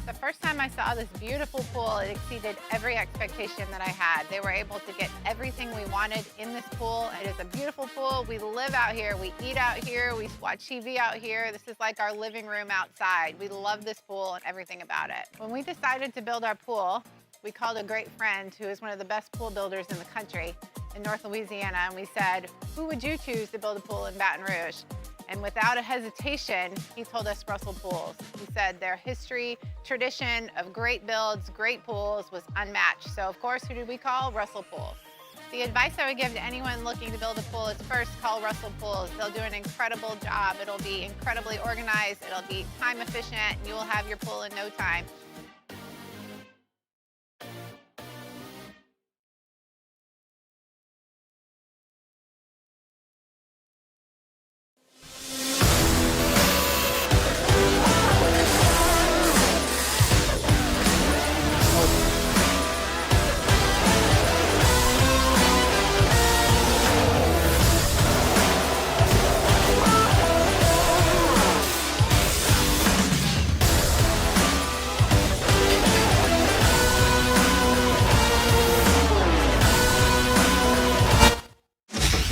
The first time I saw this beautiful pool, it exceeded every expectation that I had. They were able to get everything we wanted in this pool. It is a beautiful pool. We live out here, we eat out here, we watch TV out here. This is like our living room outside. We love this pool and everything about it. When we decided to build our pool, we called a great friend who is one of the best pool builders in the country in North Louisiana, and we said, who would you choose to build a pool in Baton Rouge? And without a hesitation, he told us Russell pools. He said their history, tradition of great builds, great pools was unmatched. So of course, who did we call? Russell Pools. The advice I would give to anyone looking to build a pool is first call Russell Pools. They'll do an incredible job. It'll be incredibly organized. It'll be time efficient. And you will have your pool in no time.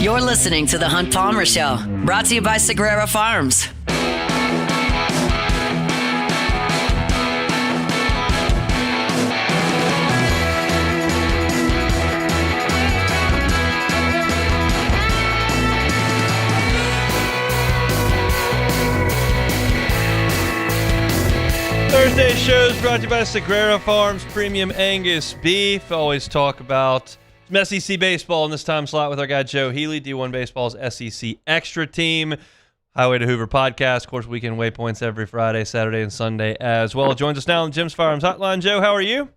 You're listening to The Hunt Palmer Show, brought to you by Sagrera Farms. Thursday shows brought to you by Sagrera Farms Premium Angus Beef. Always talk about some SEC baseball in this time slot with our guy Joe Healy, D1 Baseball's SEC Extra Team. Highway to Hoover podcast. Of course, Weekend Waypoints every Friday, Saturday, and Sunday as well. Joins us now on Jim's Firearms Hotline. Joe, how are you?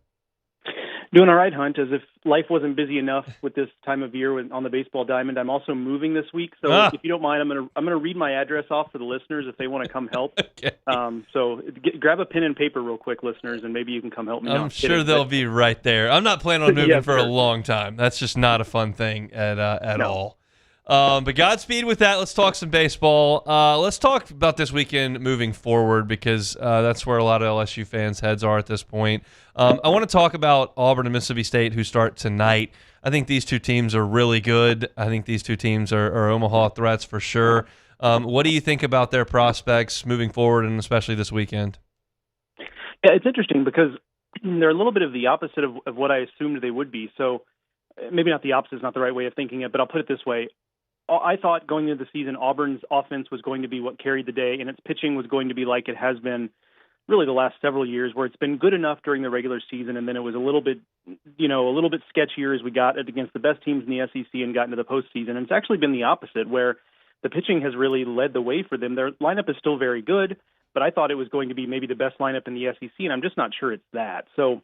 Doing all right, Hunt. As if life wasn't busy enough with this time of year on the baseball diamond, I'm also moving this week. So if you don't mind, I'm gonna read my address off for the listeners if they want to come help. Okay. So grab a pen and paper real quick, listeners, and maybe you can come help me. I'm sure they'll be right there. I'm not planning on moving Yeah, for a sure. long time. That's just not a fun thing at all. But Godspeed with that. Let's talk some baseball. Let's talk about this weekend moving forward because that's where a lot of LSU fans' heads are at this point. I want to talk about Auburn and Mississippi State, who start tonight. I think these two teams are really good. I think these two teams are Omaha threats for sure. What do you think about their prospects moving forward, and especially this weekend? Yeah, it's interesting because they're a little bit of the opposite of what I assumed they would be. So maybe not the opposite is not the right way of thinking it, but I'll put it this way. I thought going into the season, Auburn's offense was going to be what carried the day, and its pitching was going to be like it has been really the last several years, where it's been good enough during the regular season, and then it was a little bit sketchier as we got it against the best teams in the SEC and got into the postseason. And it's actually been the opposite, where the pitching has really led the way for them. Their lineup is still very good, but I thought it was going to be maybe the best lineup in the SEC, and I'm just not sure it's that. So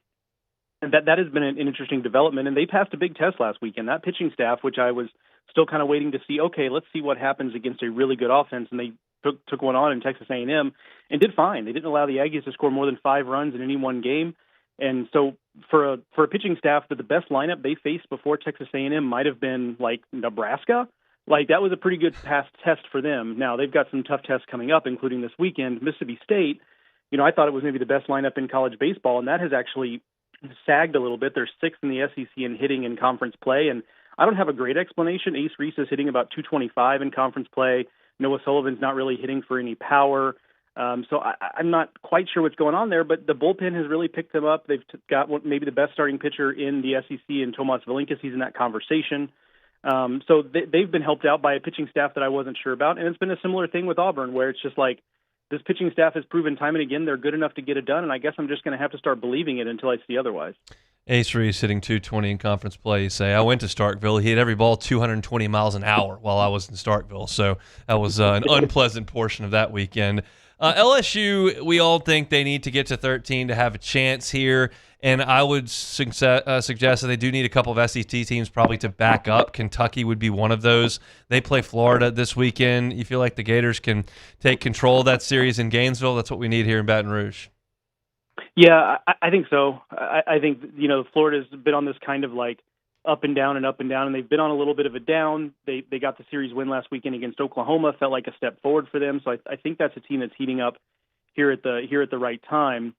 that has been an interesting development, and they passed a big test last weekend. That pitching staff, which I was still kind of waiting to see, okay, let's see what happens against a really good offense, and they took one on in Texas A&M and did fine. They didn't allow the Aggies to score more than 5 runs in any one game. And so for a pitching staff, that the best lineup they faced before Texas A&M might have been like Nebraska. Like that was a pretty good past test for them. Now they've got some tough tests coming up, including this weekend. Mississippi State, I thought it was maybe the best lineup in college baseball, and that has actually sagged a little bit. They're 6th in the SEC in hitting in conference play, and I don't have a great explanation. Ace Reese is hitting about 225 in conference play. Noah Sullivan's not really hitting for any power. So I'm not quite sure what's going on there, but the bullpen has really picked them up. They've got maybe the best starting pitcher in the SEC in Tomas Valinkas. He's in that conversation. So they've been helped out by a pitching staff that I wasn't sure about. And it's been a similar thing with Auburn, where it's just like this pitching staff has proven time and again they're good enough to get it done, and I guess I'm just going to have to start believing it until I see otherwise. Ace Reese hitting 220 in conference play. You say, I went to Starkville. He hit every ball 220 miles an hour while I was in Starkville. So that was an unpleasant portion of that weekend. LSU, we all think they need to get to 13 to have a chance here. And I would suggest that they do need a couple of SEC teams probably to back up. Kentucky would be one of those. They play Florida this weekend. You feel like the Gators can take control of that series in Gainesville? That's what we need here in Baton Rouge. Yeah, I think so. I think, Florida's been on this kind of like up and down, and they've been on a little bit of a down. They got the series win last weekend against Oklahoma, felt like a step forward for them. So I think that's a team that's heating up here at the right time.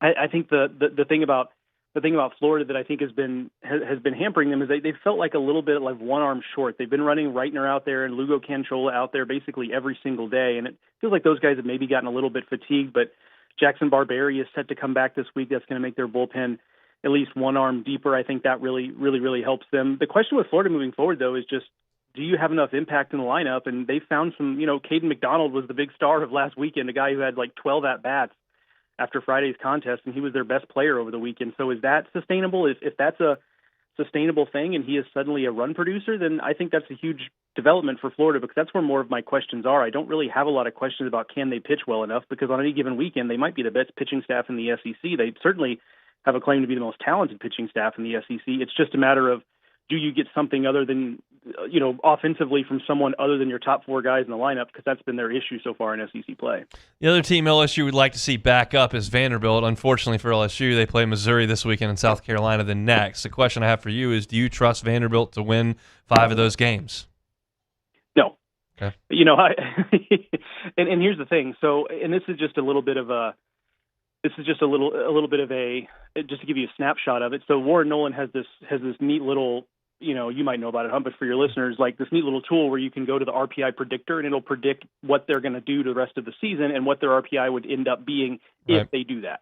I think the thing about Florida that I think has been hampering them is they felt like a little bit like one arm short. They've been running Reitner out there and Lugo Canchola out there basically every single day, and it feels like those guys have maybe gotten a little bit fatigued, but Jackson Barberi is set to come back this week. That's going to make their bullpen at least one arm deeper. I think that really, really, really helps them. The question with Florida moving forward, though, is just do you have enough impact in the lineup? And they found some, Caden McDonald was the big star of last weekend, a guy who had like 12 at-bats after Friday's contest, and he was their best player over the weekend. So is that sustainable? If that's a sustainable thing and he is suddenly a run producer, then I think that's a huge development for Florida, because that's where more of my questions are. I don't really have a lot of questions about can they pitch well enough, because on any given weekend they might be the best pitching staff in the SEC. They certainly have a claim to be the most talented pitching staff in the SEC. It's just a matter of, do you get something other than, offensively from someone other than your top four guys in the lineup, because that's been their issue so far in SEC play. The other team LSU would like to see back up is Vanderbilt. Unfortunately for LSU, they play Missouri this weekend and South Carolina the next. The question I have for you is, do you trust Vanderbilt to win 5 of those games? No. Okay. And here's the thing. So, and this is just a little bit of a, just to give you a snapshot of it. So Warren Nolan has this neat little, you might know about it, but for your listeners, like this neat little tool where you can go to the RPI predictor and it'll predict what they're going to do the rest of the season and what their RPI would end up being if they do that.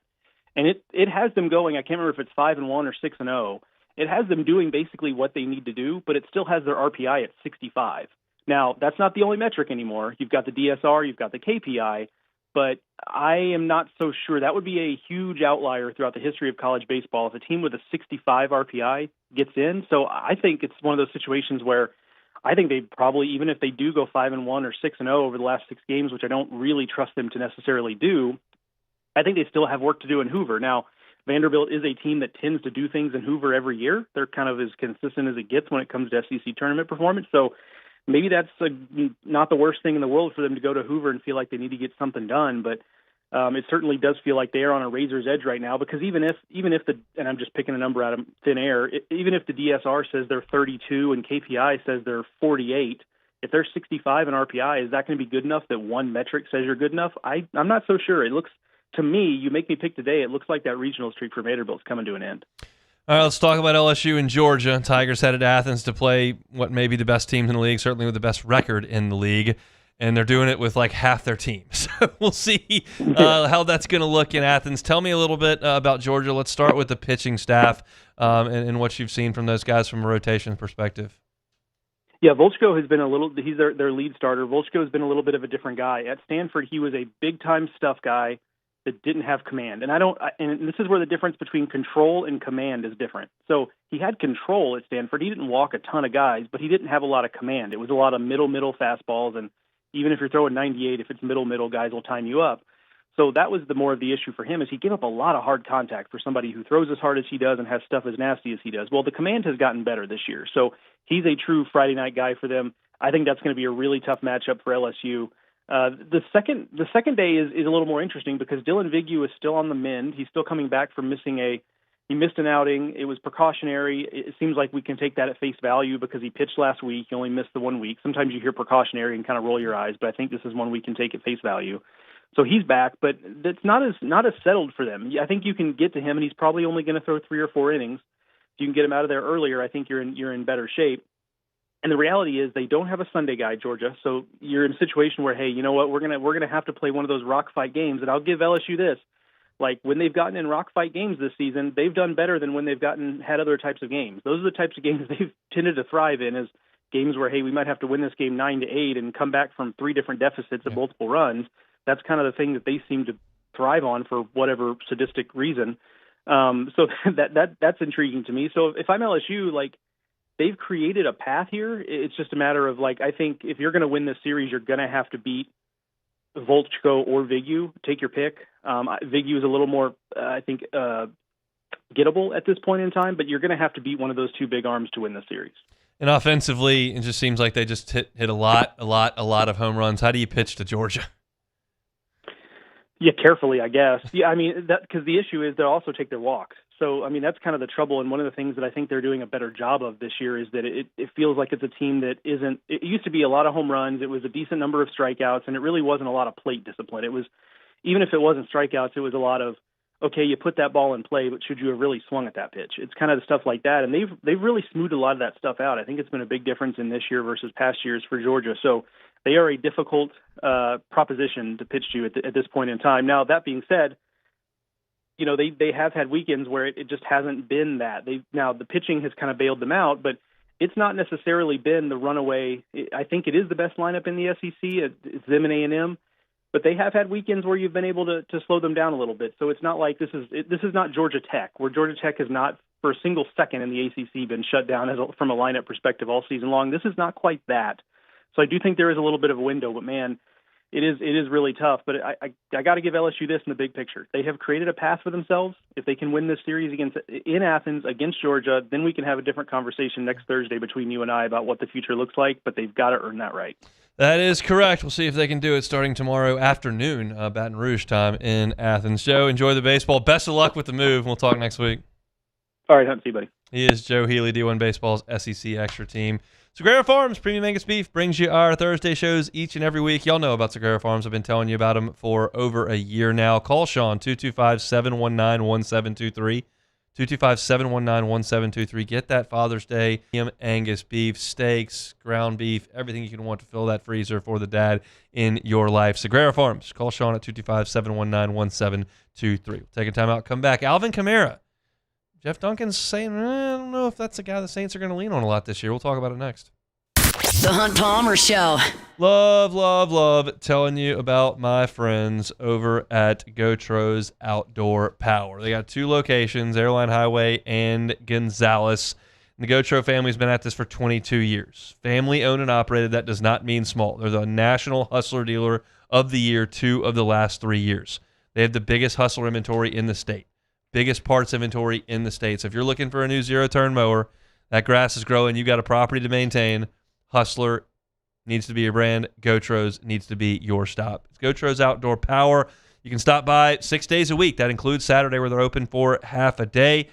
And it has them going, I can't remember if it's 5-1 or 6-0. It has them doing basically what they need to do, but it still has their RPI at 65. Now, that's not the only metric anymore. You've got the DSR, you've got the KPI, but I am not so sure. That would be a huge outlier throughout the history of college baseball if a team with a 65 RPI gets in. So I think it's one of those situations where I think they probably, even if they do go 5-1 or 6-0 over the last 6 games, which I don't really trust them to necessarily do, I think they still have work to do in Hoover. Now, Vanderbilt is a team that tends to do things in Hoover every year. They're kind of as consistent as it gets when it comes to SEC tournament performance. So maybe that's not the worst thing in the world for them to go to Hoover and feel like they need to get something done. But it certainly does feel like they are on a razor's edge right now, because even if and I'm just picking a number out of thin air, even if the DSR says they're 32 and KPI says they're 48, if they're 65 in RPI, is that going to be good enough that one metric says you're good enough? I'm not so sure. It looks, to me, you make me pick today, it looks like that regional streak for Vanderbilt's coming to an end. All right, let's talk about LSU and Georgia. Tigers headed to Athens to play what may be the best teams in the league, certainly with the best record in the league, and they're doing it with like half their team. So we'll see how that's going to look in Athens. Tell me a little bit about Georgia. Let's start with the pitching staff and what you've seen from those guys from a rotation perspective. Yeah, Volchko has been he's their lead starter. Volchko has been a little bit of a different guy. At Stanford, he was a big-time stuff guy that didn't have command. And and this is where the difference between control and command is different. So he had control at Stanford. He didn't walk a ton of guys, but he didn't have a lot of command. It was a lot of middle fastballs, and even if you're throwing 98, if it's middle, guys will time you up. So that was the more of the issue for him, is he gave up a lot of hard contact for somebody who throws as hard as he does and has stuff as nasty as he does. Well, the command has gotten better this year. So he's a true Friday night guy for them. I think that's going to be a really tough matchup for LSU. The second day is a little more interesting because Dylan Vigneault is still on the mend. He's still coming back from he missed an outing. It was precautionary. It seems like we can take that at face value because he pitched last week. He only missed the 1 week. Sometimes you hear precautionary and kind of roll your eyes, but I think this is one we can take at face value. So he's back, but that's not as settled for them. I think you can get to him, and he's probably only going to throw 3 or 4 innings. If you can get him out of there earlier, I think you're in better shape. And the reality is they don't have a Sunday guy, Georgia. So you're in a situation where, hey, you know what, we're gonna have to play one of those rock fight games. And I'll give LSU this: like when they've gotten in rock fight games this season, they've done better than when they've had other types of games. Those are the types of games they've tended to thrive in, as games where, hey, we might have to win this game 9-8 and come back from 3 different deficits at multiple runs. That's kind of the thing that they seem to thrive on for whatever sadistic reason. So that's intriguing to me. So if I'm LSU, like, they've created a path here. It's just a matter of, like, I think if you're going to win this series, you're going to have to beat Volchko or Vigneault. Take your pick. Vigneault is a little more, I think, gettable at this point in time, but you're going to have to beat one of those 2 big arms to win the series. And offensively, it just seems like they just hit a lot of home runs. How do you pitch to Georgia? Yeah, carefully, I guess. Yeah, I mean, because the issue is they'll also take their walks. So, I mean, that's kind of the trouble. And one of the things that I think they're doing a better job of this year is that it feels like it's a team that isn't – it used to be a lot of home runs. It was a decent number of strikeouts, and it really wasn't a lot of plate discipline. It was – even if it wasn't strikeouts, it was a lot of, okay, you put that ball in play, but should you have really swung at that pitch? It's kind of the stuff like that. And they've really smoothed a lot of that stuff out. I think it's been a big difference in this year versus past years for Georgia. So they are a difficult proposition to pitch to at this point in time. Now, that being said, you know, they have had weekends where it just hasn't been that. Now, the pitching has kind of bailed them out, but it's not necessarily been the runaway. I think it is the best lineup in the SEC. It's them and A&M, but they have had weekends where you've been able to slow them down a little bit. So it's not like this is not Georgia Tech, where Georgia Tech has not for a single second in the ACC been shut down from a lineup perspective all season long. This is not quite that. So I do think there is a little bit of a window, but man, it is really tough. But I got to give LSU this in the big picture. They have created a path for themselves. If they can win this series in Athens against Georgia, then we can have a different conversation next Thursday between you and I about what the future looks like. But they've got to earn that right. That is correct. We'll see if they can do it starting tomorrow afternoon, Baton Rouge time in Athens. Joe, enjoy the baseball. Best of luck with the move. We'll talk next week. All right, see you, buddy. He is Joe Healy, D1 Baseball's SEC Extra Team. Sagrera Farms Premium Angus Beef brings you our Thursday shows each and every week. Y'all know about Sagrera Farms. I've been telling you about them for over a year now. Call Sean, 225-719-1723. 225-719-1723. Get that Father's Day premium Angus beef, steaks, ground beef, everything you can want to fill that freezer for the dad in your life. Sagrera Farms. Call Sean at 225-719-1723. We'll take a time out, come back. Alvin Kamara. Jeff Duncan's saying, I don't know if that's a guy the Saints are going to lean on a lot this year. We'll talk about it next. The Hunt Palmer Show. Love telling you about my friends over at Gotros Outdoor Power. They got 2 locations, Airline Highway and Gonzales. And the Gotro family's been at this for 22 years. Family owned and operated, that does not mean small. They're the National Hustler Dealer of the Year 2 of the last 3 years. They have the biggest hustler inventory in the state. Biggest parts inventory in the state. So if you're looking for a new zero-turn mower, that grass is growing, you got a property to maintain, Hustler needs to be your brand. Gotros needs to be your stop. It's Gotros Outdoor Power. You can stop by 6 days a week. That includes Saturday where they're open for half a day.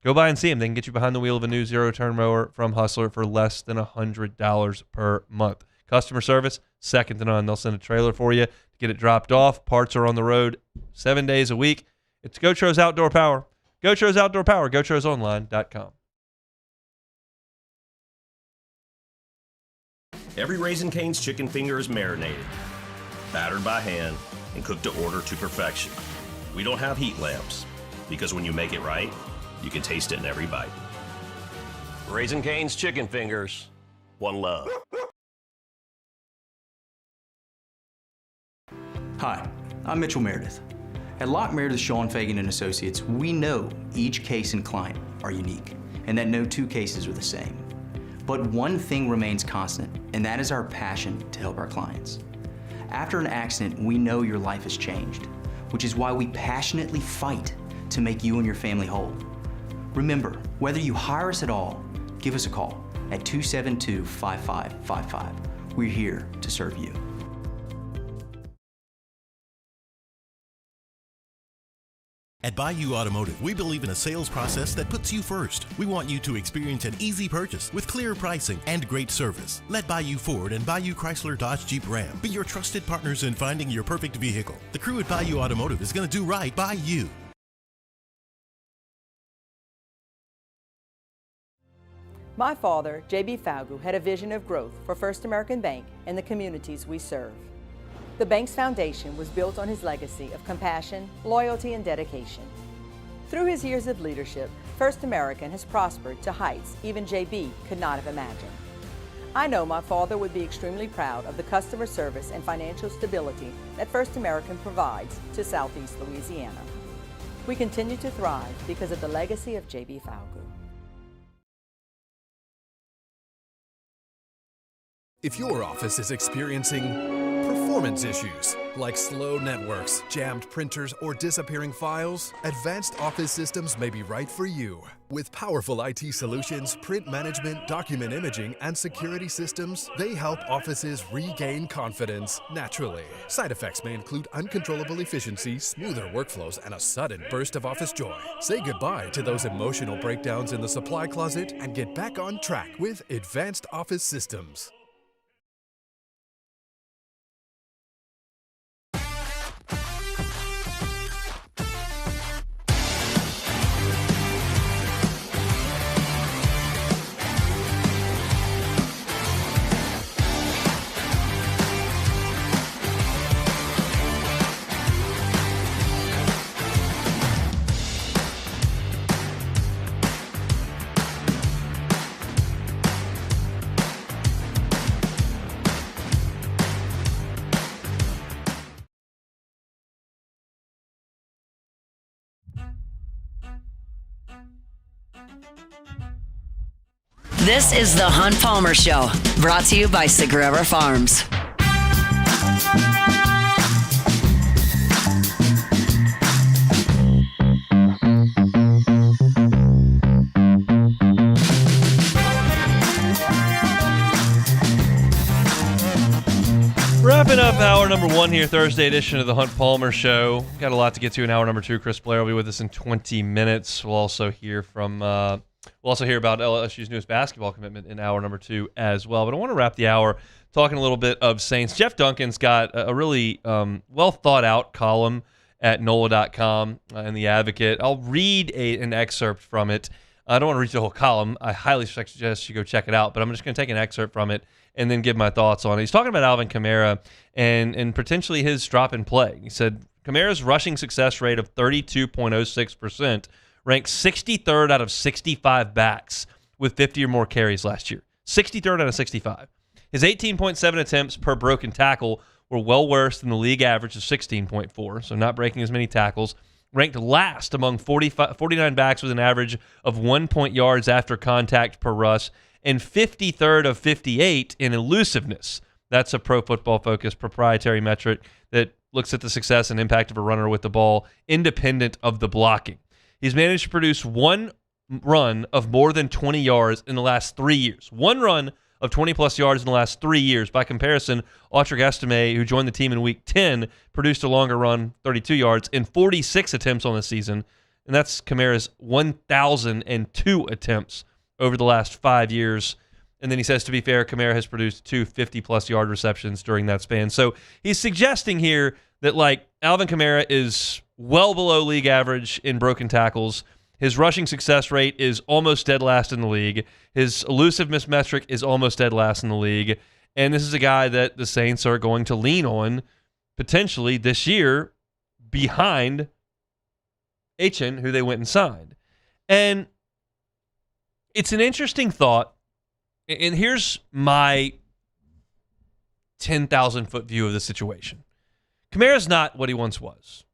Go by and see them. They can get you behind the wheel of a new zero-turn mower from Hustler for less than $100 per month. Customer service, second to none. They'll send a trailer for you to get it dropped off. Parts are on the road 7 days a week. It's Gotros Outdoor Power. Gotros Outdoor Power. GoTrosOnline.com. Every Raising Cane's chicken finger is marinated, battered by hand, and cooked to order to perfection. We don't have heat lamps, because when you make it right, you can taste it in every bite. Raising Cane's chicken fingers, one love. Hi, I'm Mitchell Meredith. At Locke Meredith, Sean Fagan & Associates, we know each case and client are unique, and that no 2 cases are the same. But one thing remains constant, and that is our passion to help our clients. After an accident, we know your life has changed, which is why we passionately fight to make you and your family whole. Remember, whether you hire us at all, give us a call at 272-5555. We're here to serve you. At Bayou Automotive, we believe in a sales process that puts you first. We want you to experience an easy purchase with clear pricing and great service. Let Bayou Ford and Bayou Chrysler Dodge Jeep Ram be your trusted partners in finding your perfect vehicle. The crew at Bayou Automotive is going to do right by you. My father, J.B. Falgu, had a vision of growth for First American Bank and the communities we serve. The bank's foundation was built on his legacy of compassion, loyalty, and dedication. Through his years of leadership, First American has prospered to heights even J.B. could not have imagined. I know my father would be extremely proud of the customer service and financial stability that First American provides to Southeast Louisiana. We continue to thrive because of the legacy of J.B. Falgu. If your office is experiencing performance issues like slow networks, jammed printers, or disappearing files, Advanced Office Systems may be right for you. With powerful IT solutions, print management, document imaging, and security systems, they help offices regain confidence naturally. Side effects may include uncontrollable efficiency, smoother workflows, and a sudden burst of office joy. Say goodbye to those emotional breakdowns in the supply closet and get back on track with Advanced Office Systems. This is the Hunt Palmer Show, brought to you by Sagrera Farms. Wrapping up hour number 1 here, Thursday edition of the Hunt Palmer Show. Got a lot to get to in hour number 2. Chris Blair will be with us in 20 minutes. We'll also hear from about LSU's newest basketball commitment in hour number 2 as well. But I want to wrap the hour talking a little bit of Saints. Jeff Duncan's got a really well thought out column at NOLA.com in The Advocate. I'll read an excerpt from it. I don't want to read the whole column. I highly suggest you go check it out, but I'm just going to take an excerpt from it and then give my thoughts on it. He's talking about Alvin Kamara and potentially his drop in play. He said Kamara's rushing success rate of 32.06% ranked 63rd out of 65 backs with 50 or more carries last year. 63rd out of 65. His 18.7 attempts per broken tackle were well worse than the league average of 16.4, so not breaking as many tackles. Ranked last among 49 backs with an average of 1 point yards after contact per rush, and 53rd of 58 in elusiveness. That's a Pro Football Focus proprietary metric that looks at the success and impact of a runner with the ball independent of the blocking. He's managed to produce one run of more than 20 yards in the last 3 years. One run of 20-plus yards in the last 3 years. By comparison, Audric Estime, who joined the team in Week 10, produced a longer run, 32 yards, in 46 attempts on the season, and that's Kamara's 1,002 attempts over the last 5 years. And then he says, to be fair, Kamara has produced 2 50-plus yard receptions during that span. So he's suggesting here that, Alvin Kamara is well below league average in broken tackles. His rushing success rate is almost dead last in the league. His elusiveness metric is almost dead last in the league. And this is a guy that the Saints are going to lean on potentially this year behind Achane, who they went and signed. And it's an interesting thought. And here's my 10,000-foot view of the situation. Kamara's not what he once was,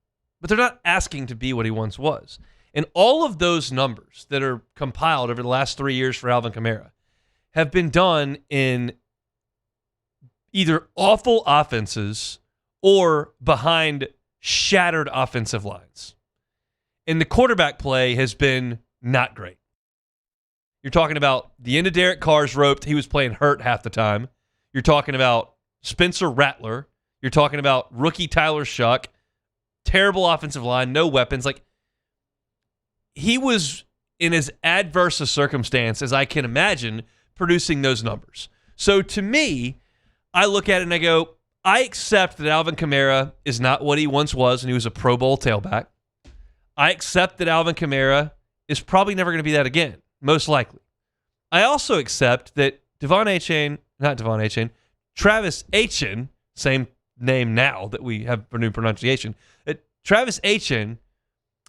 but they're not asking to be what he once was. And all of those numbers that are compiled over the last 3 years for Alvin Kamara have been done in either awful offenses or behind shattered offensive lines. And the quarterback play has been not great. You're talking about the end of Derek Carr's roped. He was playing hurt half the time. You're talking about Spencer Rattler. You're talking about rookie Tyler Shuck. Terrible offensive line, no weapons. He was in as adverse a circumstance as I can imagine producing those numbers. So to me, I look at it and I go, I accept that Alvin Kamara is not what he once was, and he was a Pro Bowl tailback. I accept that Alvin Kamara is probably never going to be that again, most likely. I also accept that Travis Achane, same name now that we have for new pronunciation, that Travis Achane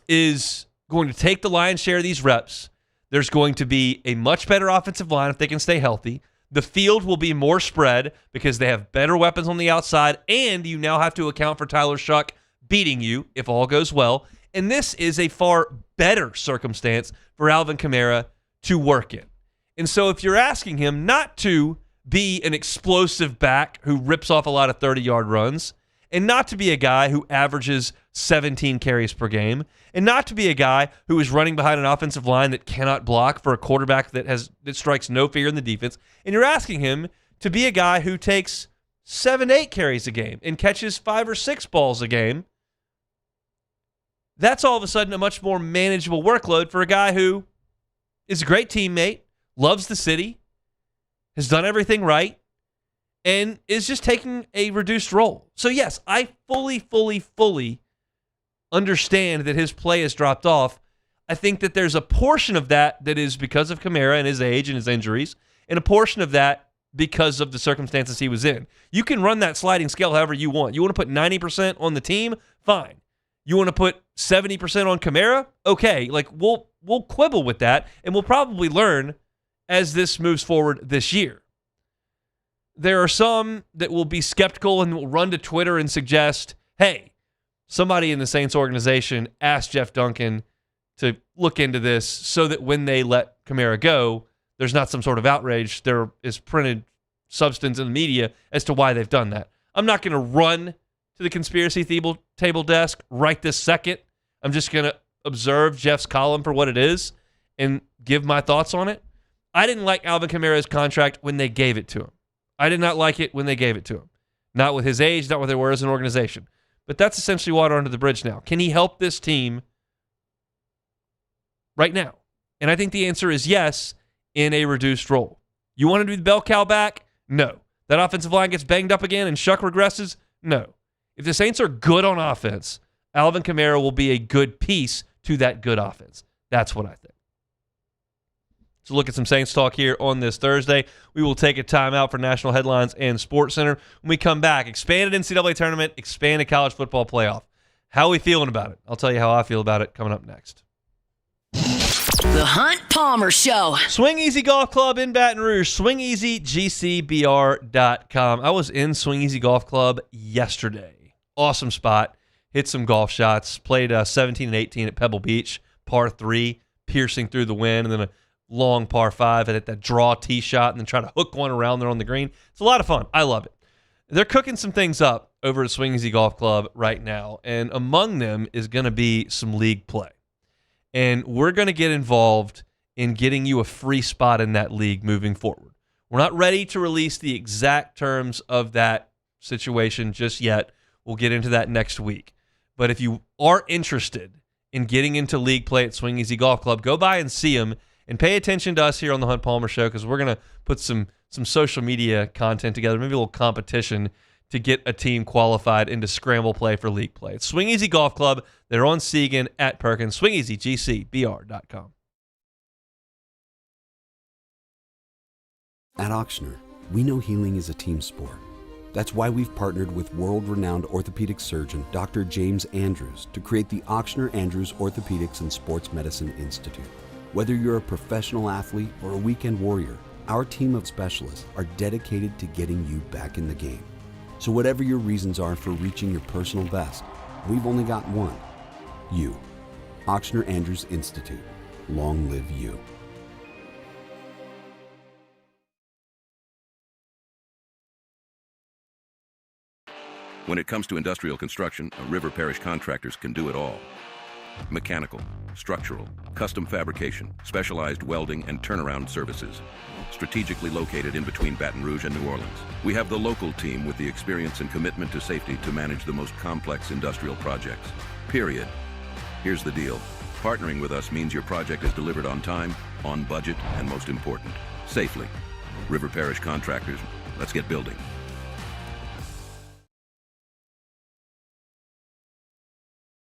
is going to take the lion's share of these reps. There's going to be a much better offensive line if they can stay healthy. The field will be more spread because they have better weapons on the outside, and you now have to account for Tyler Shuck beating you if all goes well. And this is a far better circumstance for Alvin Kamara to work in. And so if you're asking him not to be an explosive back who rips off a lot of 30-yard runs, and not to be a guy who averages 17 carries per game, and not to be a guy who is running behind an offensive line that cannot block for a quarterback that strikes no fear in the defense, and you're asking him to be a guy who takes 7-8 carries a game and catches 5 or 6 balls a game, that's all of a sudden a much more manageable workload for a guy who is a great teammate, loves the city, has done everything right, and is just taking a reduced role. So yes, I fully understand that his play has dropped off. I think that there's a portion of that is because of Kamara and his age and his injuries, and a portion of that because of the circumstances he was in. You can run that sliding scale however you want. You want to put 90% on the team? Fine. You want to put 70% on Kamara? Okay, we'll quibble with that, and we'll probably learn as this moves forward this year. There are some that will be skeptical and will run to Twitter and suggest, hey, somebody in the Saints organization asked Jeff Duncan to look into this so that when they let Kamara go, there's not some sort of outrage. There is printed substance in the media as to why they've done that. I'm not going to run to the conspiracy table desk right this second. I'm just going to observe Jeff's column for what it is and give my thoughts on it. I didn't like Alvin Kamara's contract when they gave it to him. I did not like it when they gave it to him. Not with his age, not with where as an organization. But that's essentially water under the bridge now. Can he help this team right now? And I think the answer is yes, in a reduced role. You want to do the bell cow back? No. That offensive line gets banged up again and Shuck regresses? No. If the Saints are good on offense, Alvin Kamara will be a good piece to that good offense. That's what I think. So look at some Saints talk here on this Thursday. We will take a timeout for National Headlines and Sports Center. When we come back, expanded NCAA tournament, expanded college football playoff. How are we feeling about it? I'll tell you how I feel about it coming up next. The Hunt Palmer Show. Swing Easy Golf Club in Baton Rouge. SwingEasyGCBR.com. I was in Swing Easy Golf Club yesterday. Awesome spot. Hit some golf shots. Played 17 and 18 at Pebble Beach. Par 3, piercing through the wind, and then a long par 5 and at that draw tee shot and then try to hook one around there on the green. It's a lot of fun. I love it. They're cooking some things up over at Swing Easy Golf Club right now, and among them is going to be some league play. And we're going to get involved in getting you a free spot in that league moving forward. We're not ready to release the exact terms of that situation just yet. We'll get into that next week. But if you are interested in getting into league play at Swing Easy Golf Club, go by and see them. And pay attention to us here on the Hunt Palmer Show because we're going to put some social media content together, maybe a little competition to get a team qualified into scramble play for league play. It's Swing Easy Golf Club. They're on Seagan at Perkins. SwingEasyGCBR.com. At Auctioner, we know healing is a team sport. That's why we've partnered with world-renowned orthopedic surgeon Dr. James Andrews to create the Auctioner Andrews Orthopedics and Sports Medicine Institute. Whether you're a professional athlete or a weekend warrior, our team of specialists are dedicated to getting you back in the game. So whatever your reasons are for reaching your personal best, we've only got one. You. Auctioner Andrews Institute. Long live you. When it comes to industrial construction, River Parish Contractors can do it all. Mechanical, structural, custom fabrication, specialized welding, and turnaround services. Strategically located in between Baton Rouge and New Orleans, we have the local team with the experience and commitment to safety to manage the most complex industrial projects. Period. Here's the deal. Partnering with us means your project is delivered on time, on budget, and most important, safely. River Parish Contractors, let's get building.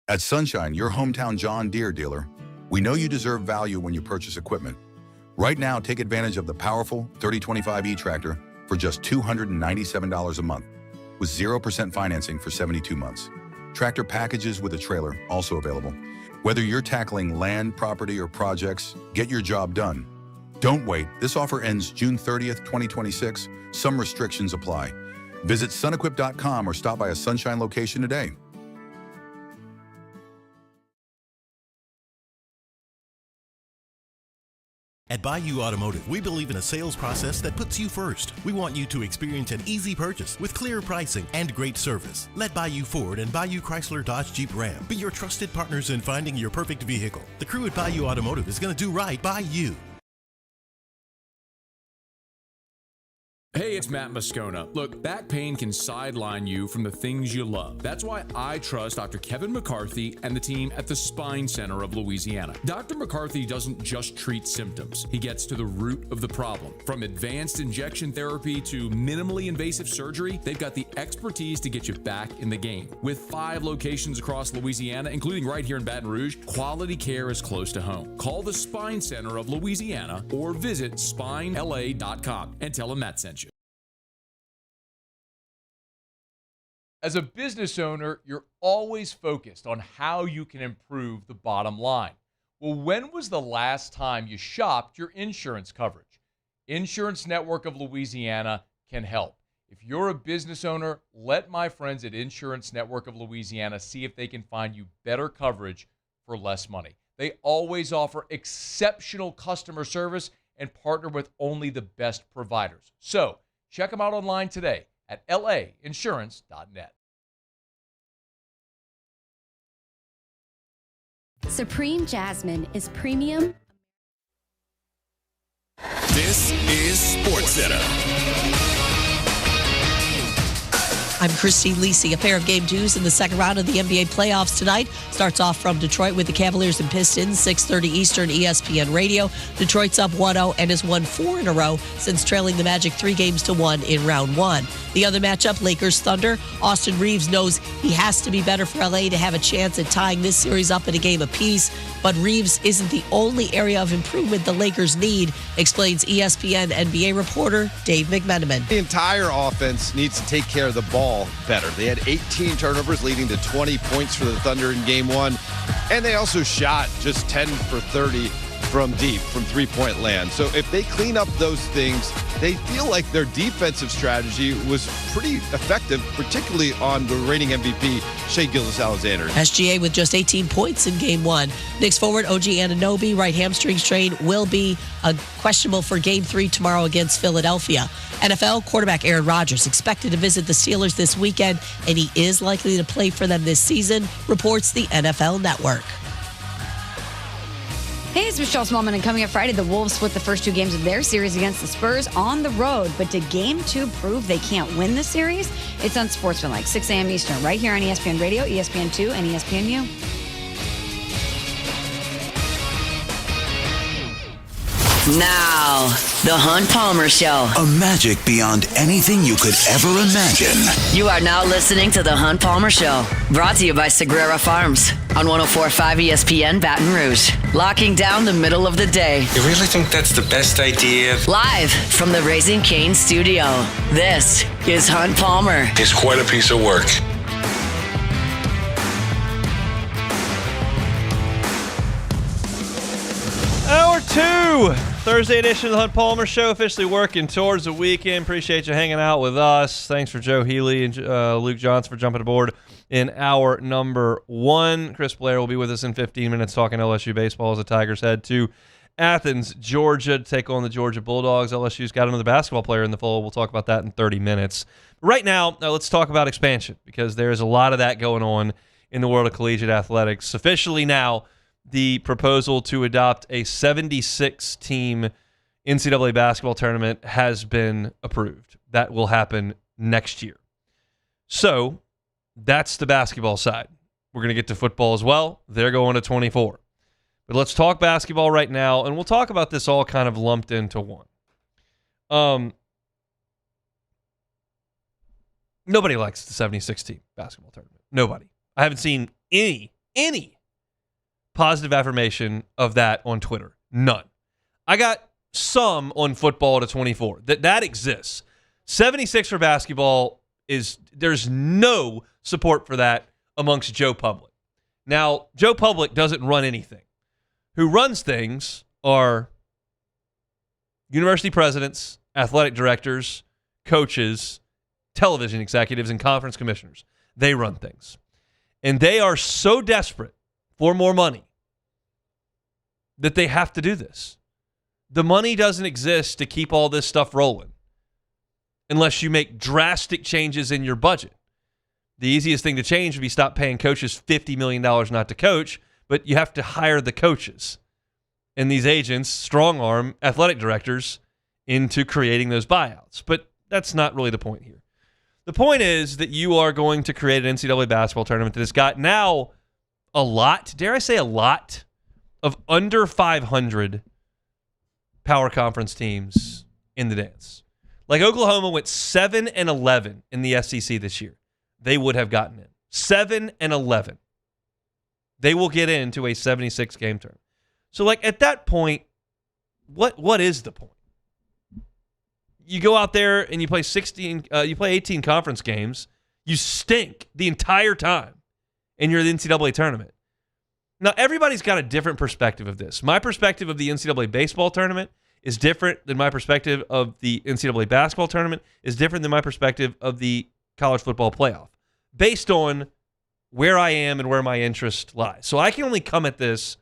At Sunshine, your hometown John Deere dealer, we know you deserve value when you purchase equipment. Right now, take advantage of the powerful 3025E tractor for just $297 a month, with 0% financing for 72 months. Tractor packages with a trailer also available. Whether you're tackling land, property, or projects, get your job done. Don't wait. This offer ends June 30th, 2026. Some restrictions apply. Visit sunequip.com or stop by a Sunshine location today. At Bayou Automotive, we believe in a sales process that puts you first. We want you to experience an easy purchase with clear pricing and great service. Let Bayou Ford and Bayou Chrysler Dodge Jeep Ram be your trusted partners in finding your perfect vehicle. The crew at Bayou Automotive is going to do right by you. Hey, it's Matt Moscona. Look, back pain can sideline you from the things you love. That's why I trust Dr. Kevin McCarthy and the team at the Spine Center of Louisiana. Dr. McCarthy doesn't just treat symptoms. He gets to the root of the problem. From advanced injection therapy to minimally invasive surgery, they've got the expertise to get you back in the game. With 5 locations across Louisiana, including right here in Baton Rouge, quality care is close to home. Call the Spine Center of Louisiana or visit spinela.com and tell them Matt sent you. As a business owner, you're always focused on how you can improve the bottom line. Well, when was the last time you shopped your insurance coverage? Insurance Network of Louisiana can help. If you're a business owner, let my friends at Insurance Network of Louisiana see if they can find you better coverage for less money. They always offer exceptional customer service and partner with only the best providers. So check them out online today at lainsurance.net. Supreme Jasmine is premium. This is SportsCenter. I'm Christine Lisi. A pair of game twos in the second round of the NBA playoffs tonight. Starts off from Detroit with the Cavaliers and Pistons, 6:30 Eastern, ESPN Radio. Detroit's up 1-0 and has won 4 in a row since trailing the Magic 3-1 in round 1. The other matchup, Lakers Thunder. Austin Reeves knows he has to be better for LA to have a chance at tying this series up in a game apiece. But Reeves isn't the only area of improvement the Lakers need, explains ESPN NBA reporter Dave McMenamin. The entire offense needs to take care of the ball better. They had 18 turnovers, leading to 20 points for the Thunder in game 1. And they also shot just 10 for 30 from deep, from three-point land. So if they clean up those things, they feel like their defensive strategy was pretty effective, particularly on the reigning MVP, Shai Gilgeous-Alexander. SGA with just 18 points in game 1. Knicks forward OG Anunoby, right hamstring strain, will be questionable for game 3 tomorrow against Philadelphia. NFL quarterback Aaron Rodgers expected to visit the Steelers this weekend, and he is likely to play for them this season, reports the NFL Network. Hey, it's Michelle Smallman, and coming up Friday, the Wolves split the first 2 games of their series against the Spurs on the road. But did Game 2 prove they can't win the series? It's on Sportsmanlike, 6 a.m. Eastern, right here on ESPN Radio, ESPN2, and ESPNU. Now, The Hunt Palmer Show. A magic beyond anything you could ever imagine. You are now listening to The Hunt Palmer Show, brought to you by Sagrera Farms on 104.5 ESPN Baton Rouge. Locking down the middle of the day. You really think that's the best idea? Live from the Raising Cane studio, this is Hunt Palmer. It's quite a piece of work. Hour 2, Thursday edition of the Hunt Palmer Show, officially working towards the weekend. Appreciate you hanging out with us. Thanks for Joe Healy and Luke Johnson for jumping aboard in hour number 1. Chris Blair will be with us in 15 minutes talking LSU baseball as the Tigers head to Athens, Georgia to take on the Georgia Bulldogs. LSU's got another basketball player in the fold. We'll talk about that in 30 minutes. Right now, let's talk about expansion, because there's a lot of that going on in the world of collegiate athletics. Officially now, the proposal to adopt a 76-team NCAA basketball tournament has been approved. That will happen next year. So that's the basketball side. We're going to get to football as well. They're going to 24. But let's talk basketball right now, and we'll talk about this all kind of lumped into one. Nobody likes the 76-team basketball tournament. Nobody. I haven't seen any positive affirmation of that on Twitter. None. I got some on football to 24. That exists. 76 for basketball there's no support for that amongst Joe Public. Now, Joe Public doesn't run anything. Who runs things are university presidents, athletic directors, coaches, television executives, and conference commissioners. They run things. And they are so desperate for more money that they have to do this. The money doesn't exist to keep all this stuff rolling unless you make drastic changes in your budget. The easiest thing to change would be stop paying coaches $50 million not to coach, but you have to hire the coaches. And these agents strong-arm athletic directors into creating those buyouts. But that's not really the point here. The point is that you are going to create an NCAA basketball tournament that has got now a lot, dare I say a lot, of under 500 power conference teams in the dance. Like Oklahoma went 7-11 in the SEC this year. They would have gotten in. 7-11. They will get into a 76-game tournament. So, like, at that point, what is the point? You go out there and you play 18 conference games. You stink the entire time, and you're in the NCAA tournament. Now, everybody's got a different perspective of this. My perspective of the NCAA baseball tournament is different than my perspective of the NCAA basketball tournament, is different than my perspective of the college football playoff, based on where I am and where my interest lies. So I can only come at this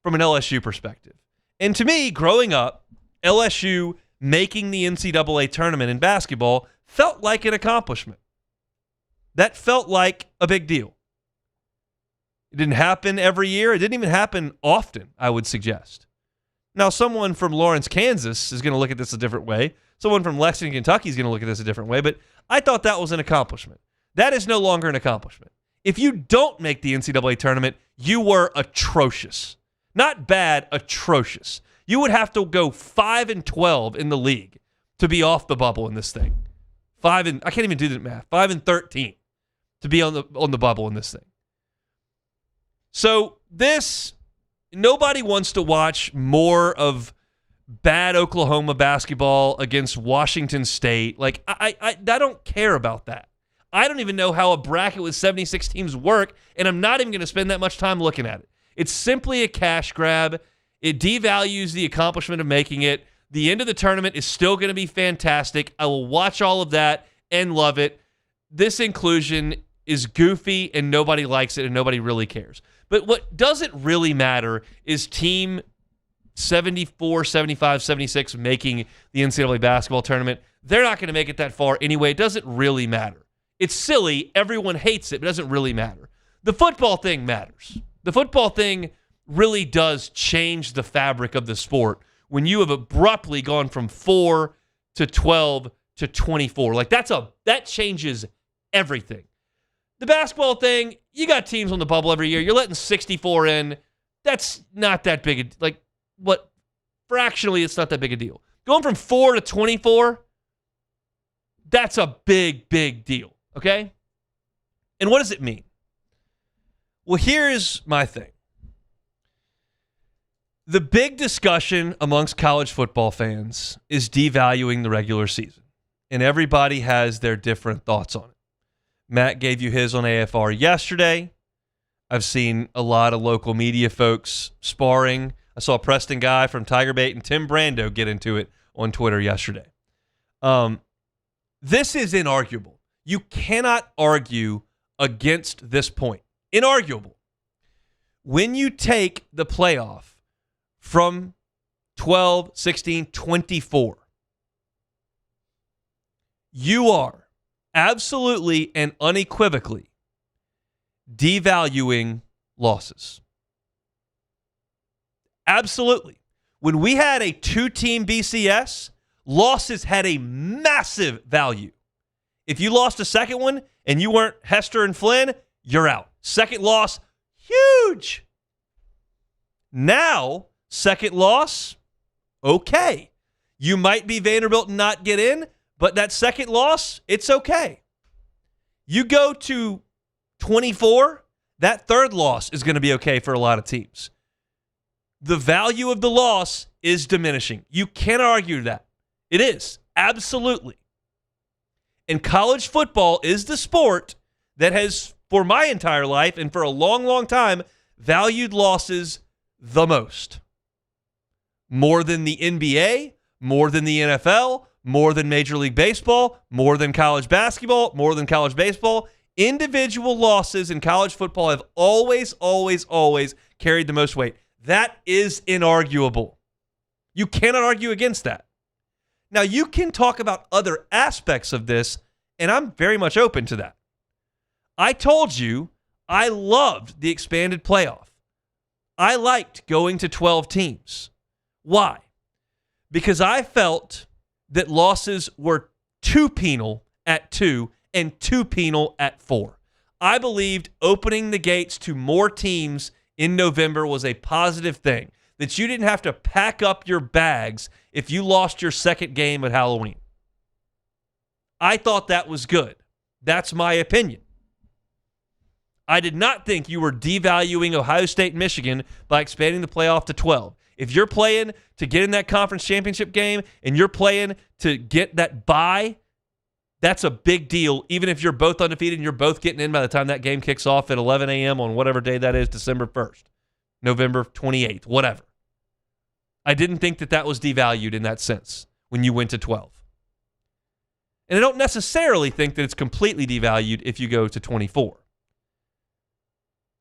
from an LSU perspective. And to me, growing up, LSU making the NCAA tournament in basketball felt like an accomplishment. That felt like a big deal. It didn't happen every year. It didn't even happen often, I would suggest. Now, someone from Lawrence, Kansas is going to look at this a different way. Someone from Lexington, Kentucky is going to look at this a different way. But I thought that was an accomplishment. That is no longer an accomplishment. If you don't make the NCAA tournament, you were atrocious. Not bad, atrocious. You would have to go 5-12 in the league to be off the bubble in this thing. I can't even do the math. 5-13 to be on the bubble in this thing. So nobody wants to watch more of bad Oklahoma basketball against Washington State. Like, I don't care about that. I don't even know how a bracket with 76 teams work, and I'm not even going to spend that much time looking at it. It's simply a cash grab. It devalues the accomplishment of making it. The end of the tournament is still going to be fantastic. I will watch all of that and love it. This inclusion is goofy, and nobody likes it, and nobody really cares. But what doesn't really matter is team 74, 75, 76 making the NCAA basketball tournament. They're not going to make it that far anyway. It doesn't really matter. It's silly. Everyone hates it, but it doesn't really matter. The football thing matters. The football thing really does change the fabric of the sport when you have abruptly gone from 4 to 12 to 24. Like, that changes everything. The basketball thing, you got teams on the bubble every year. You're letting 64 in. That's not that big fractionally, it's not that big a deal. Going from 4 to 24, that's a big, big deal, okay? And what does it mean? Well, here's my thing. The big discussion amongst college football fans is devaluing the regular season, and everybody has their different thoughts on it. Matt gave you his on AFR yesterday. I've seen a lot of local media folks sparring. I saw Preston Guy from Tiger Bait and Tim Brando get into it on Twitter yesterday. This is inarguable. You cannot argue against this point. Inarguable. When you take the playoff from 12, 16, 24, you are absolutely and unequivocally devaluing losses. Absolutely. When we had a 2-team BCS, losses had a massive value. If you lost a second one and you weren't Hester and Flynn, you're out. Second loss, huge. Now, second loss, okay. You might be Vanderbilt and not get in, but that second loss, it's okay. You go to 24, that third loss is going to be okay for a lot of teams. The value of the loss is diminishing. You can't argue that. It is. Absolutely. And college football is the sport that has, for my entire life and for a long, long time, valued losses the most. More than the NBA, more than the NFL, more than Major League Baseball, more than college basketball, more than college baseball. Individual losses in college football have always, always, always carried the most weight. That is inarguable. You cannot argue against that. Now, you can talk about other aspects of this, and I'm very much open to that. I told you I loved the expanded playoff. I liked going to 12 teams. Why? Because I felt that losses were too penal at 2 and too penal at 4. I believed opening the gates to more teams in November was a positive thing, that you didn't have to pack up your bags if you lost your second game at Halloween. I thought that was good. That's my opinion. I did not think you were devaluing Ohio State and Michigan by expanding the playoff to 12. If you're playing to get in that conference championship game and you're playing to get that bye, that's a big deal, even if you're both undefeated and you're both getting in by the time that game kicks off at 11 a.m. on whatever day that is, December 1st, November 28th, whatever. I didn't think that that was devalued in that sense when you went to 12. And I don't necessarily think that it's completely devalued if you go to 24.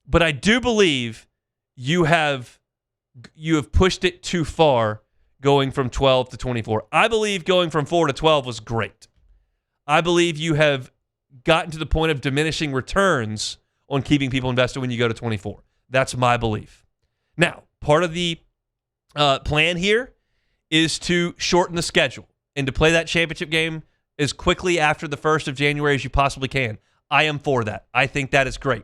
But I do believe you have you have pushed it too far going from 12 to 24. I believe going from 4 to 12 was great. I believe you have gotten to the point of diminishing returns on keeping people invested when you go to 24. That's my belief. Now, part of the plan here is to shorten the schedule and to play that championship game as quickly after the 1st of January as you possibly can. I am for that. I think that is great.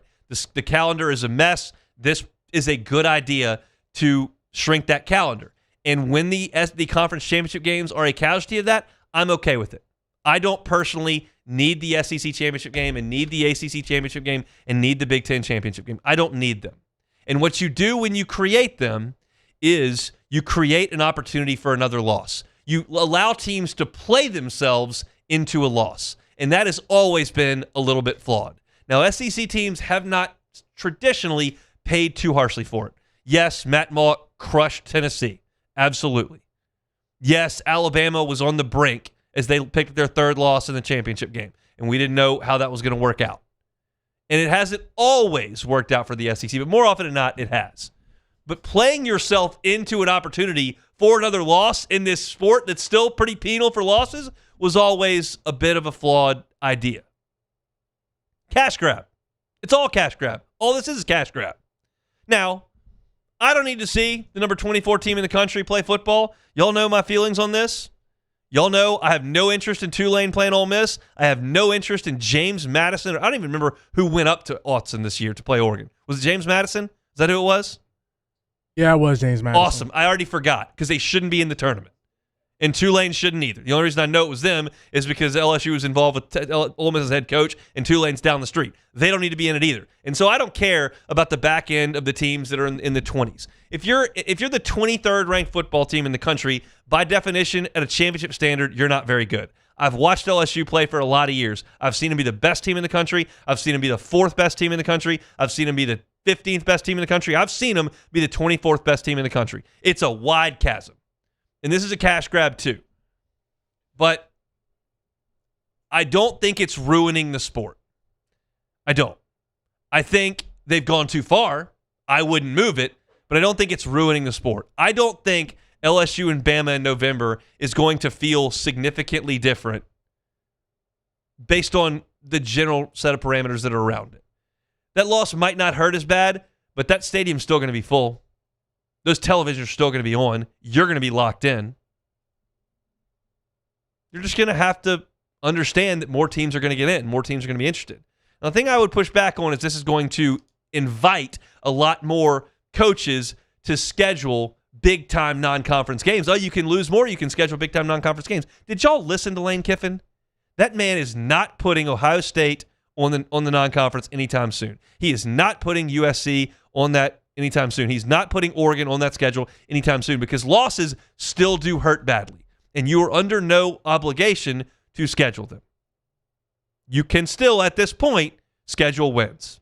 The calendar is a mess. This is a good idea to shrink that calendar. And when the conference championship games are a casualty of that, I'm okay with it. I don't personally need the SEC championship game and need the ACC championship game and need the Big Ten championship game. I don't need them. And what you do when you create them is you create an opportunity for another loss. You allow teams to play themselves into a loss. And that has always been a little bit flawed. Now, SEC teams have not traditionally paid too harshly for it. Yes, Matt Mauck crushed Tennessee. Absolutely. Yes, Alabama was on the brink as they picked their 3rd loss in the championship game, and we didn't know how that was going to work out. And it hasn't always worked out for the SEC, but more often than not, it has. But playing yourself into an opportunity for another loss in this sport that's still pretty penal for losses was always a bit of a flawed idea. Cash grab. It's all cash grab. All this is cash grab. Now, I don't need to see the number 24 team in the country play football. Y'all know my feelings on this. Y'all know I have no interest in Tulane playing Ole Miss. I have no interest in James Madison. I don't even remember who went up to Autzen this year to play Oregon. Was it James Madison? Is that who it was? Yeah, it was James Madison. Awesome. I already forgot because they shouldn't be in the tournament. And Tulane shouldn't either. The only reason I know it was them is because LSU was involved with Ole Miss's head coach, and Tulane's down the street. They don't need to be in it either. And so I don't care about the back end of the teams that are in the 20s. If you're the 23rd ranked football team in the country, by definition, at a championship standard, you're not very good. I've watched LSU play for a lot of years. I've seen them be the best team in the country. I've seen them be the 4th best team in the country. I've seen them be the 15th best team in the country. I've seen them be the 24th best team in the country. It's a wide chasm. And this is a cash grab too. But I don't think it's ruining the sport. I don't. I think they've gone too far. I wouldn't move it, but I don't think it's ruining the sport. I don't think LSU and Bama in November is going to feel significantly different based on the general set of parameters that are around it. That loss might not hurt as bad, but that stadium's still going to be full. Those televisions are still going to be on. You're going to be locked in. You're just going to have to understand that more teams are going to get in. More teams are going to be interested. Now, the thing I would push back on is this is going to invite a lot more coaches to schedule big-time non-conference games. Oh, you can lose more. You can schedule big-time non-conference games. Did y'all listen to Lane Kiffin? That man is not putting Ohio State on the non-conference anytime soon. He is not putting USC on that anytime soon. He's not putting Oregon on that schedule anytime soon because losses still do hurt badly, and you are under no obligation to schedule them. You can still, at this point, schedule wins.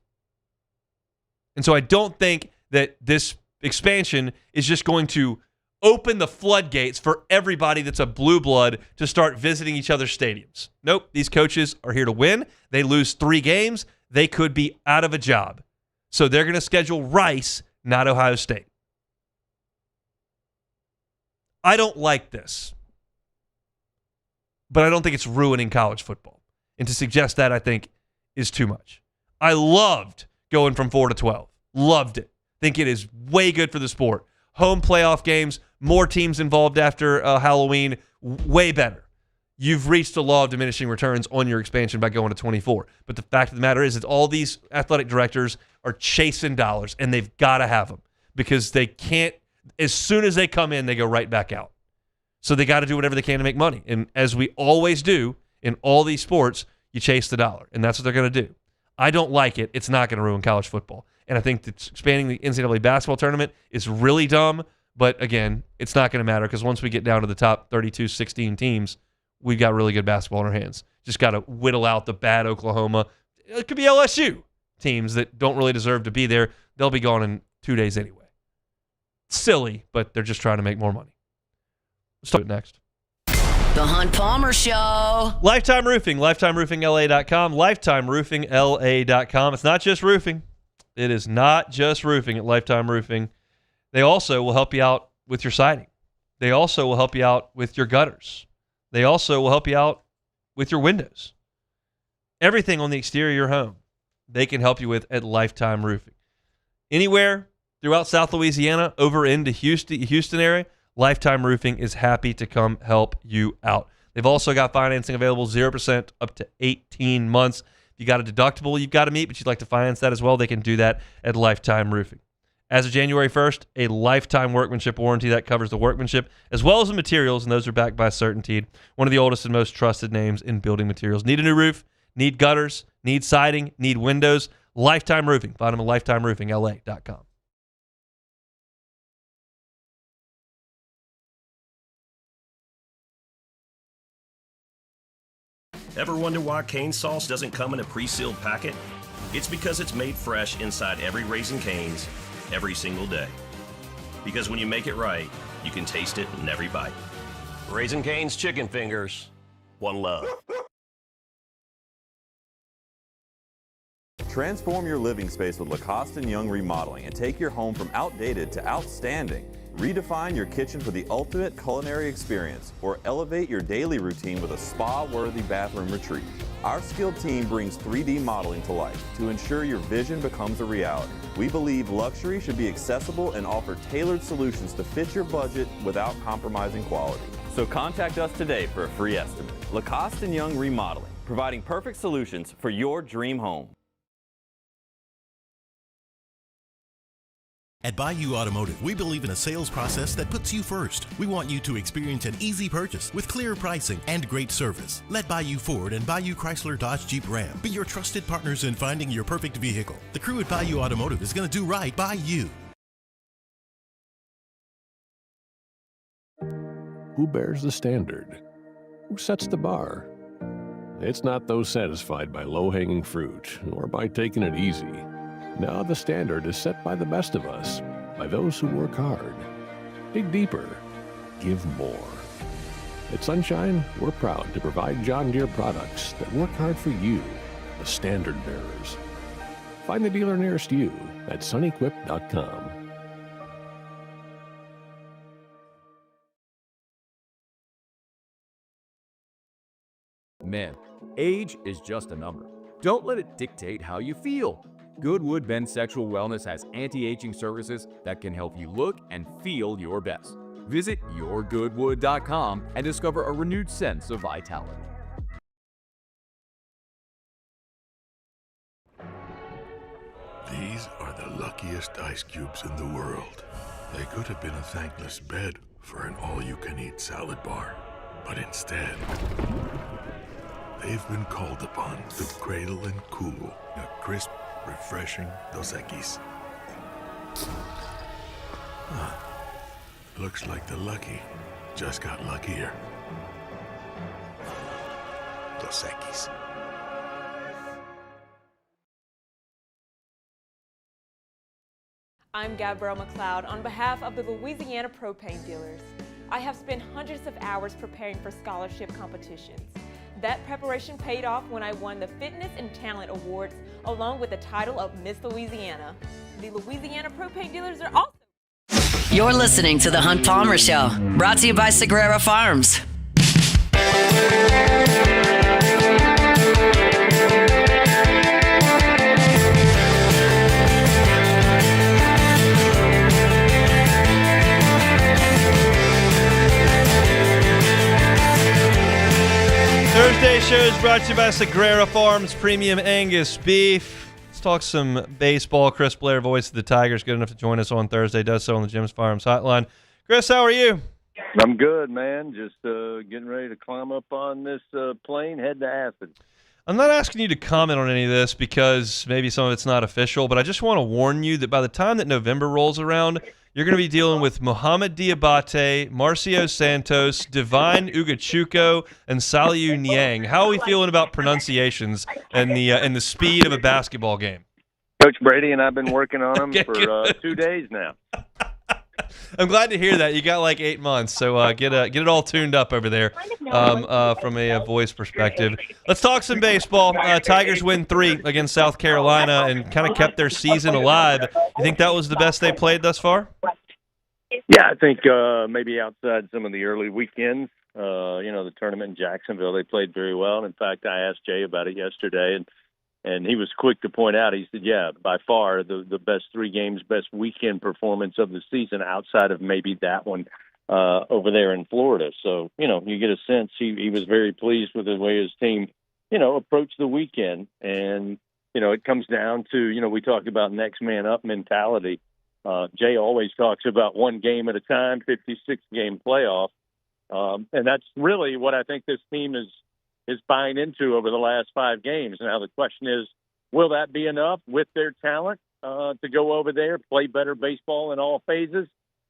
And so I don't think that this expansion is just going to open the floodgates for everybody that's a blue blood to start visiting each other's stadiums. Nope, these coaches are here to win. They lose 3 games, they could be out of a job. So they're going to schedule Rice, not Ohio State. I don't like this, but I don't think it's ruining college football. And to suggest that, I think, is too much. I loved going from 4 to 12. Loved it. Think it is way good for the sport. Home playoff games, more teams involved after Halloween, way better. You've reached a law of diminishing returns on your expansion by going to 24. But the fact of the matter is that all these athletic directors are chasing dollars, and they've got to have them because they can't, as soon as they come in, they go right back out. So they got to do whatever they can to make money. And as we always do in all these sports, you chase the dollar, and that's what they're going to do. I don't like it. It's not going to ruin college football. And I think that expanding the NCAA basketball tournament is really dumb. But again, it's not going to matter because once we get down to the top 32, 16 teams, we've got really good basketball in our hands. Just got to whittle out the bad Oklahoma. It could be LSU teams that don't really deserve to be there. They'll be gone in 2 days anyway. Silly, but they're just trying to make more money. Let's do it next. The Hunt Palmer Show. Lifetime Roofing, lifetimeroofingla.com, lifetimeroofingla.com. It's not just roofing. It is not just roofing at Lifetime Roofing. They also will help you out with your siding. They also will help you out with your gutters. They also will help you out with your windows. Everything on the exterior of your home, they can help you with at Lifetime Roofing. Anywhere throughout South Louisiana, over into Houston area, Lifetime Roofing is happy to come help you out. They've also got financing available, 0% up to 18 months. If you got a deductible you've got to meet, but you'd like to finance that as well, they can do that at Lifetime Roofing. As of January 1st, a lifetime workmanship warranty that covers the workmanship as well as the materials, and those are backed by Certainteed, one of the oldest and most trusted names in building materials. Need a new roof? Need gutters? Need siding? Need windows? Lifetime Roofing. Find them at lifetimeroofingla.com. Ever wonder why cane sauce doesn't come in a pre-sealed packet? It's because it's made fresh inside every Raising Cane's every single day. Because when you make it right, you can taste it in every bite. Raising Cane's chicken fingers. One love. Transform your living space with Lacoste & Young Remodeling and take your home from outdated to outstanding. Redefine your kitchen for the ultimate culinary experience or elevate your daily routine with a spa-worthy bathroom retreat. Our skilled team brings 3D modeling to life to ensure your vision becomes a reality. We believe luxury should be accessible and offer tailored solutions to fit your budget without compromising quality. So contact us today for a free estimate. Lacoste & Young Remodeling, providing perfect solutions for your dream home. At Bayou Automotive, we believe in a sales process that puts you first. We want you to experience an easy purchase with clear pricing and great service. Let Bayou Ford and Bayou Chrysler Dodge Jeep Ram be your trusted partners in finding your perfect vehicle. The crew at Bayou Automotive is going to do right by you. Who bears the standard? Who sets the bar? It's not those satisfied by low-hanging fruit or by taking it easy. Now the standard is set by the best of us, by those who work hard. Dig deeper. Give more. At Sunshine, we're proud to provide John Deere products that work hard for you, the standard bearers. Find the dealer nearest you at sunequip.com. Men, age is just a number. Don't let it dictate how you feel. Goodwood Men's Sexual Wellness has anti-aging services that can help you look and feel your best. Visit yourgoodwood.com and discover a renewed sense of vitality. These are the luckiest ice cubes in the world. They could have been a thankless bed for an all-you-can-eat salad bar. But instead, they've been called upon to cradle and cool a crisp, refreshing Dos Equis. Looks like the lucky just got luckier. Dos Equis. I'm Gabrielle McLeod on behalf of the Louisiana Propane Dealers. I have spent hundreds of hours preparing for scholarship competitions. That preparation paid off when I won the Fitness and Talent Awards along with the title of Miss Louisiana. The Louisiana Propane Dealers are also... You're listening to The Hunt Palmer Show, brought to you by Sagrera Farms. Thursday show is brought to you by Sagrera Farms Premium Angus Beef. Let's talk some baseball. Chris Blair, voice of the Tigers, good enough to join us on Thursday, does so on the Jim's Farms hotline. Chris, how are you? I'm good, man. Just getting ready to climb up on this plane, head to Athens. I'm not asking you to comment on any of this because maybe some of it's not official, but I just want to warn you that by the time that November rolls around, you're going to be dealing with Mohamed Diabate, Marcio Santos, Divine Ugachuko, and Saliu Niang. How are we feeling about pronunciations and the speed of a basketball game? Coach Brady and I've been working on them for 2 days now. I'm glad to hear that. You got like 8 months, so get it all tuned up over there from a voice perspective. Let's talk some baseball. Tigers win 3 against South Carolina and kind of kept their season alive. You think that was the best they played thus far? Yeah, I think maybe outside some of the early weekends, the tournament in Jacksonville, they played very well. And in fact, I asked Jay about it yesterday, and he was quick to point out, he said, yeah, by far the best 3 games, best weekend performance of the season outside of maybe that one over there in Florida. So, you get a sense he was very pleased with the way his team, approached the weekend. And, it comes down to, we talked about next man up mentality. Jay always talks about 1 game at a time, 56-game playoff. And that's really what I think this team is buying into over the last 5 games. Now, the question is, will that be enough with their talent to go over there, play better baseball in all phases,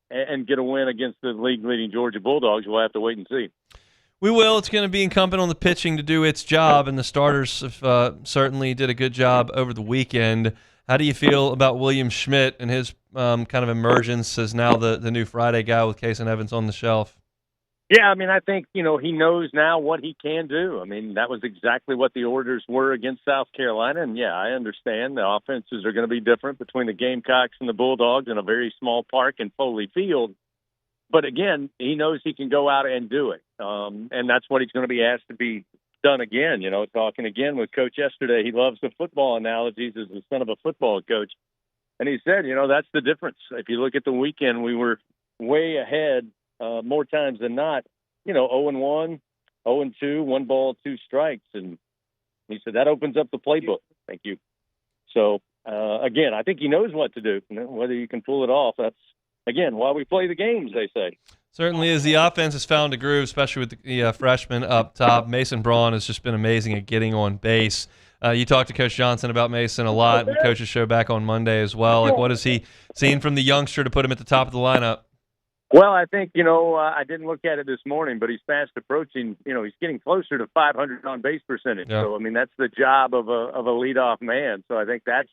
and get a win against the league-leading Georgia Bulldogs? We'll have to wait and see. We will. It's going to be incumbent on the pitching to do its job, and the starters have, certainly did a good job over the weekend. How do you feel about William Schmidt and his kind of emergence as now the new Friday guy with Case and Evans on the shelf? Yeah, I think, he knows now what he can do. That was exactly what the orders were against South Carolina. And, yeah, I understand the offenses are going to be different between the Gamecocks and the Bulldogs in a very small park in Foley Field. But, again, he knows he can go out and do it. And that's what he's going to be asked to be done again. Talking again with Coach yesterday, he loves the football analogies as the son of a football coach. And he said, that's the difference. If you look at the weekend, we were way ahead more times than not, 0-1, 0-2, 1 ball, 2 strikes. And he said that opens up the playbook. Thank you. So, again, I think he knows what to do. Whether you can pull it off, that's, again, why we play the games, they say. Certainly is. The offense has found a groove, especially with the freshman up top. Mason Braun has just been amazing at getting on base. You talked to Coach Johnson about Mason a lot. The coaches show back on Monday as well. What has he seen from the youngster to put him at the top of the lineup? Well, I think, I didn't look at it this morning, but he's fast approaching, he's getting closer to 500 on base percentage. Yeah. So, that's the job of a leadoff man. So I think that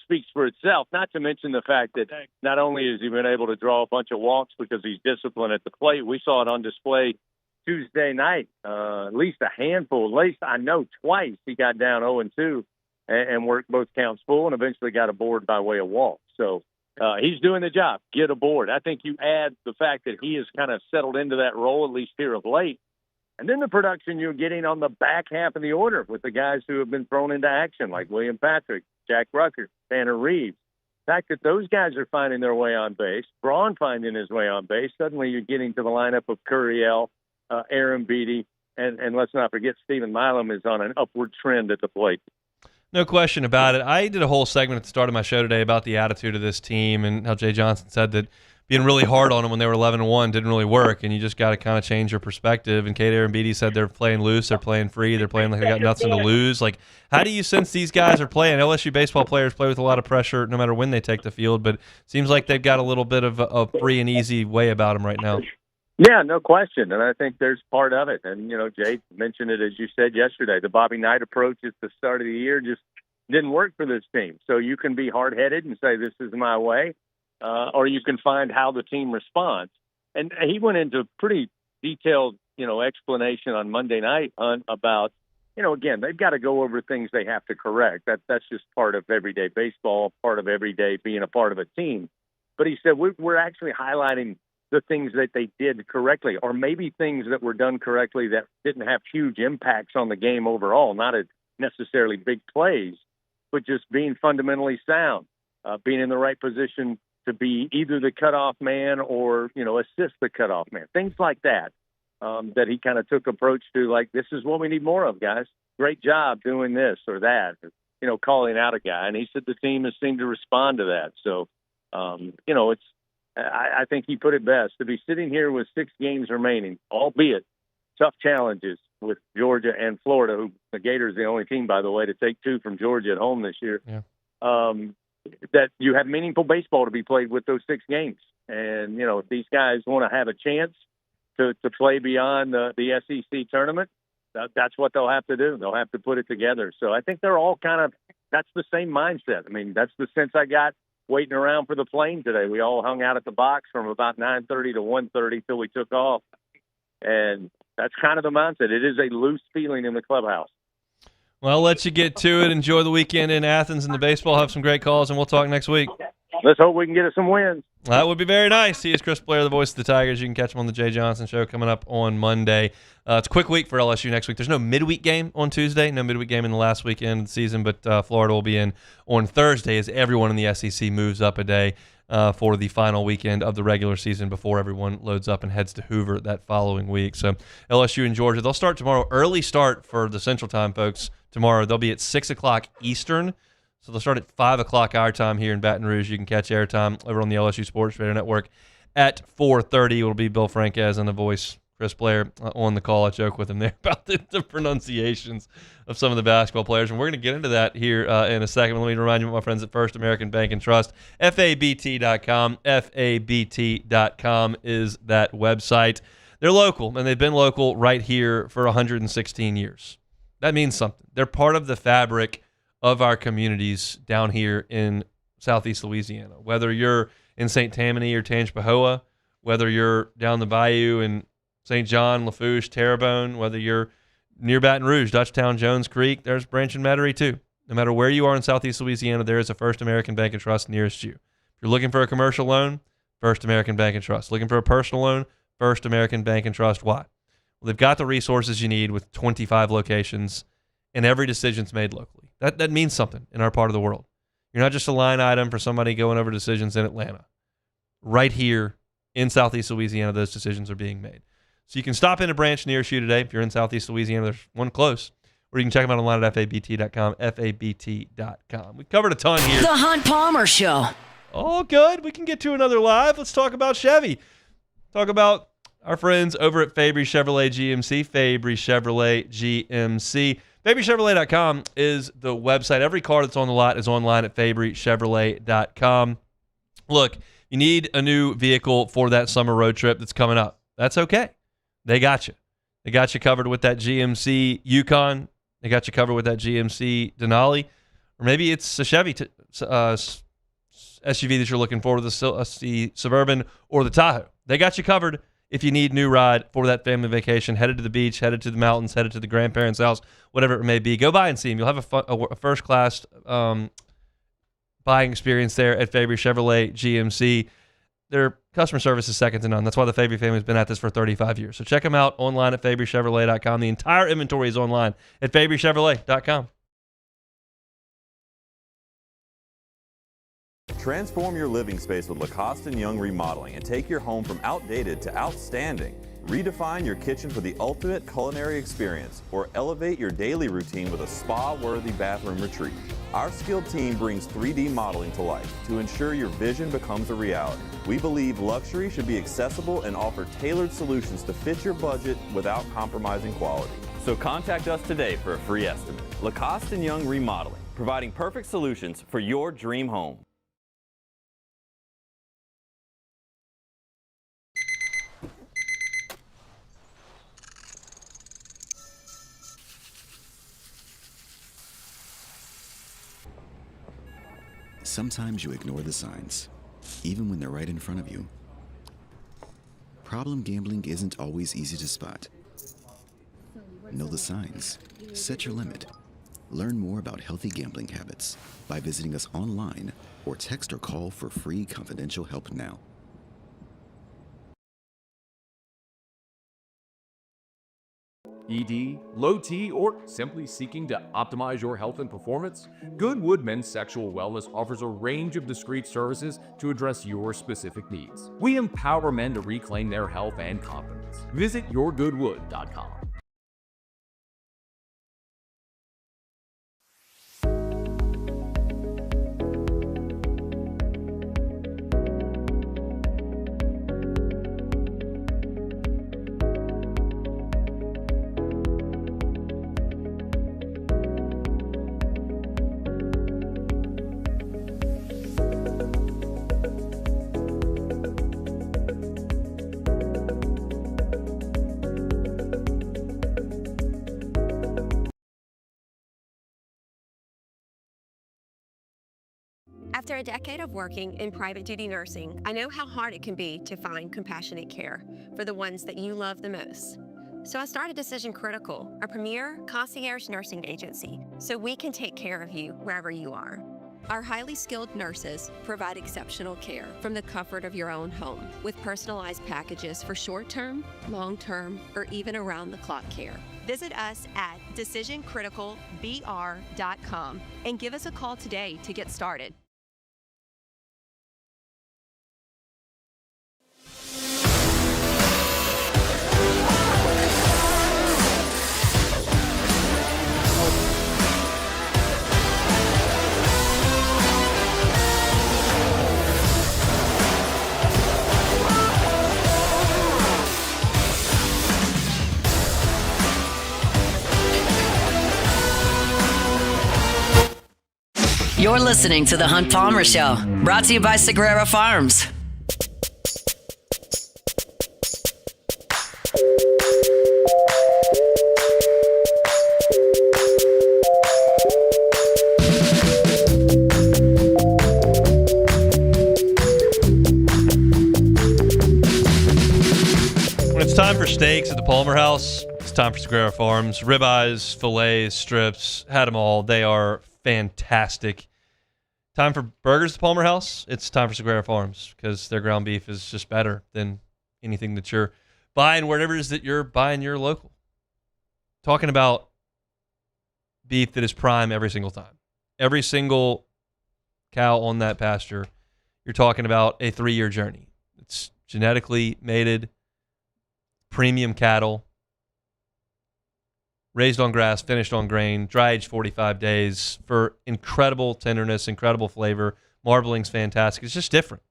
speaks for itself, not to mention the fact that not only has he been able to draw a bunch of walks because he's disciplined at the plate, we saw it on display Tuesday night, at least a handful, at least I know twice he got down 0-2 and worked both counts full and eventually got aboard by way of walk. So he's doing the job. Get aboard. I think you add the fact that he has kind of settled into that role, at least here of late, and then the production you're getting on the back half of the order with the guys who have been thrown into action, like William Patrick, Jack Rucker, Tanner Reeves. The fact that those guys are finding their way on base, Braun finding his way on base, suddenly you're getting to the lineup of Curiel, Aaron Beatty, and let's not forget Stephen Milam is on an upward trend at the plate. No question about it. I did a whole segment at the start of my show today about the attitude of this team and how Jay Johnson said that being really hard on them when they were 11-1 didn't really work, and you just got to kind of change your perspective. And Kate Aaron Beatty said they're playing loose, they're playing free, they're playing like they got nothing to lose. Like, how do you sense these guys are playing? LSU baseball players play with a lot of pressure no matter when they take the field, but it seems like they've got a little bit of a free and easy way about them right now. Yeah, no question. And I think there's part of it. And, Jay mentioned it, as you said yesterday. The Bobby Knight approach at the start of the year just didn't work for this team. So you can be hard-headed and say, this is my way, or you can find how the team responds. And he went into pretty detailed, explanation on Monday night about, again, they've got to go over things they have to correct. That's just part of everyday baseball, part of everyday being a part of a team. But he said, we're actually highlighting the things that they did correctly, or maybe things that were done correctly that didn't have huge impacts on the game overall, not necessarily big plays, but just being fundamentally sound, being in the right position to be either the cutoff man or, assist the cutoff man, things like that, that he kind of took approach to, like, this is what we need more of, guys. Great job doing this or that, calling out a guy. And he said the team has seemed to respond to that. So, I think he put it best, to be sitting here with 6 games remaining, albeit tough challenges with Georgia and Florida, who the Gators the only team, by the way, to take 2 from Georgia at home this year, that you have meaningful baseball to be played with those 6 games. And, if these guys want to have a chance to play beyond the SEC tournament, that's what they'll have to do. They'll have to put it together. So I think they're all that's the same mindset. That's the sense I got waiting around for the plane today. We all hung out at the box from about 9:30 to 1:30 till we took off. And that's kind of the mindset. It is a loose feeling in the clubhouse. Well, I'll let you get to it. Enjoy the weekend in Athens and the baseball. Have some great calls, and we'll talk next week. let's hope we can get us some wins. That would be very nice. He is Chris Blair, the voice of the Tigers. You can catch him on the Jay Johnson Show coming up on Monday. It's a quick week for LSU next week. There's no midweek game on Tuesday, no midweek game in the last weekend of the season, but Florida will be in on Thursday as everyone in the SEC moves up a day for the final weekend of the regular season before everyone loads up and heads to Hoover that following week. So LSU and Georgia, they'll start tomorrow. Early start for the Central Time folks tomorrow. They'll be at 6 o'clock Eastern. So they'll start at 5 o'clock our time here in Baton Rouge. You can catch airtime over on the LSU Sports Radio Network at 4:30. It'll be Bill Franquez and the voice, Chris Blair, on the call. I joke with him there about the pronunciations of some of the basketball players. And we're going to get into that here in a second. Let me remind you of my friends at First American Bank and Trust, FABT.com. FABT.com is that website. They're local, and they've been local right here for 116 years. That means something. They're part of the fabric of our communities down here in Southeast Louisiana. Whether you're in St. Tammany or Tangipahoa, whether you're down the bayou in St. John, Lafourche, Terrebonne, whether you're near Baton Rouge, Dutchtown, Jones Creek, there's Branch and Metairie too. No matter where you are in Southeast Louisiana, there is a First American Bank and Trust nearest you. If you're looking for a commercial loan, First American Bank and Trust. Looking for a personal loan, First American Bank and Trust. Why? Well, they've got the resources you need with 25 locations, and every decision's made locally. That means something in our part of the world. You're not just a line item for somebody going over decisions in Atlanta. Right here in Southeast Louisiana, those decisions are being made. So you can stop in a branch nearest you today. If you're in Southeast Louisiana, there's one close. Or you can check them out online at FABT.com, FABT.com. We've covered a ton here. The Hunt Palmer Show. Oh, good. We can get to another live. Let's talk about Chevy. Talk about our friends over at Fabry Chevrolet GMC, Fabry Chevrolet GMC. FabryChevrolet.com is the website. Every car that's on the lot is online at FabryChevrolet.com. Look, you need a new vehicle for that summer road trip that's coming up. That's okay. They got you. They got you covered with that GMC Yukon. They got you covered with that GMC Denali. Or maybe it's a Chevy SUV that you're looking for, the Suburban or the Tahoe. They got you covered if you need new ride for that family vacation, headed to the beach, headed to the mountains, headed to the grandparents' house, whatever it may be. Go by and see them. You'll have a first-class buying experience there at Fabry Chevrolet GMC. Their customer service is second to none. That's why the Fabry family has been at this for 35 years. So check them out online at FabryChevrolet.com. The entire inventory is online at FabryChevrolet.com. Transform your living space with Lacoste & Young Remodeling and take your home from outdated to outstanding. Redefine your kitchen for the ultimate culinary experience or elevate your daily routine with a spa-worthy bathroom retreat. Our skilled team brings 3D modeling to life to ensure your vision becomes a reality. We believe luxury should be accessible and offer tailored solutions to fit your budget without compromising quality. So contact us today for a free estimate. Lacoste & Young Remodeling, providing perfect solutions for your dream home. Sometimes you ignore the signs, even when they're right in front of you. Problem gambling isn't always easy to spot. Know the signs. Set your limit. Learn more about healthy gambling habits by visiting us online or text or call for free confidential help now. ED, low T, or simply seeking to optimize your health and performance? Goodwood Men's Sexual Wellness offers a range of discreet services to address your specific needs. We empower men to reclaim their health and confidence. Visit yourgoodwood.com. After a decade of working in private duty nursing, I know how hard it can be to find compassionate care for the ones that you love the most. So I started Decision Critical, a premier concierge nursing agency, so we can take care of you wherever you are. Our highly skilled nurses provide exceptional care from the comfort of your own home with personalized packages for short-term, long-term, or even around-the-clock care. Visit us at decisioncriticalbr.com and give us a call today to get started. You're listening to The Hunt Palmer Show, brought to you by Sagrera Farms. When it's time for steaks at the Palmer House, it's time for Sagrera Farms. Ribeyes, fillets, strips, had them all. They are fantastic. Time for burgers at the Palmer House. It's time for Sagrera Farms because their ground beef is just better than anything that you're buying wherever it is that you're buying your local. Talking about beef that is prime every single time. Every single cow on that pasture, you're talking about a 3-year journey. It's genetically mated, premium cattle, raised on grass, finished on grain, dry aged 45 days for incredible tenderness, incredible flavor. Marbling's fantastic. It's just different.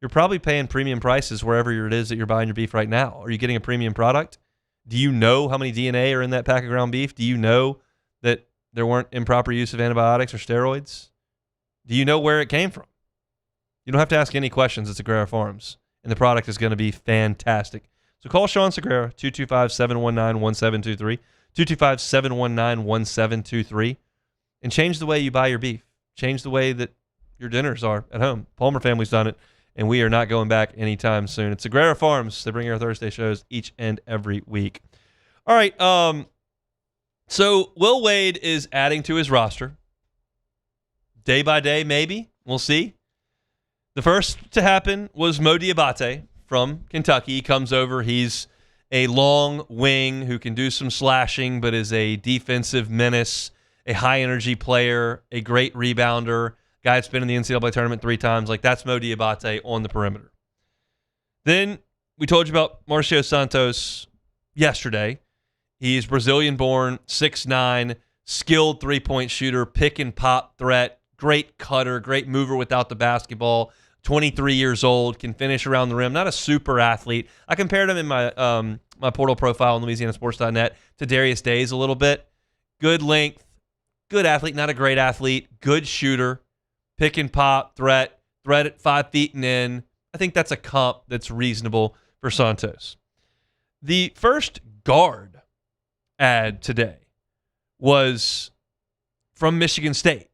You're probably paying premium prices wherever it is that you're buying your beef right now. Are you getting a premium product? Do you know how many DNA are in that pack of ground beef? Do you know that there weren't improper use of antibiotics or steroids? Do you know where it came from? You don't have to ask any questions at Sagrera Farms, and the product is going to be fantastic. So call Sean Sagrera, 225-719-1723. 225-719-1723, and change the way you buy your beef. Change the way that your dinners are at home. Palmer family's done it, and we are not going back anytime soon. It's Sagrera Farms. They bring our Thursday shows each and every week. All right, so Will Wade is adding to his roster. Day by day, maybe. We'll see. The first to happen was Mo Diabate from Kentucky. He comes over. He's a long wing who can do some slashing, but is a defensive menace, a high-energy player, a great rebounder, guy that's been in the NCAA tournament 3 times. Like, that's Mo Diabate on the perimeter. Then we told you about Marcio Santos yesterday. He's Brazilian-born, 6'9", skilled three-point shooter, pick-and-pop threat, great cutter, great mover without the basketball, 23 years old, can finish around the rim. Not a super athlete. I compared him in my my portal profile on LouisianaSports.net to Darius Days a little bit. Good length, good athlete, not a great athlete, good shooter, pick and pop, threat at 5 feet and in. I think that's a comp that's reasonable for Santos. The first guard ad today was from Michigan State.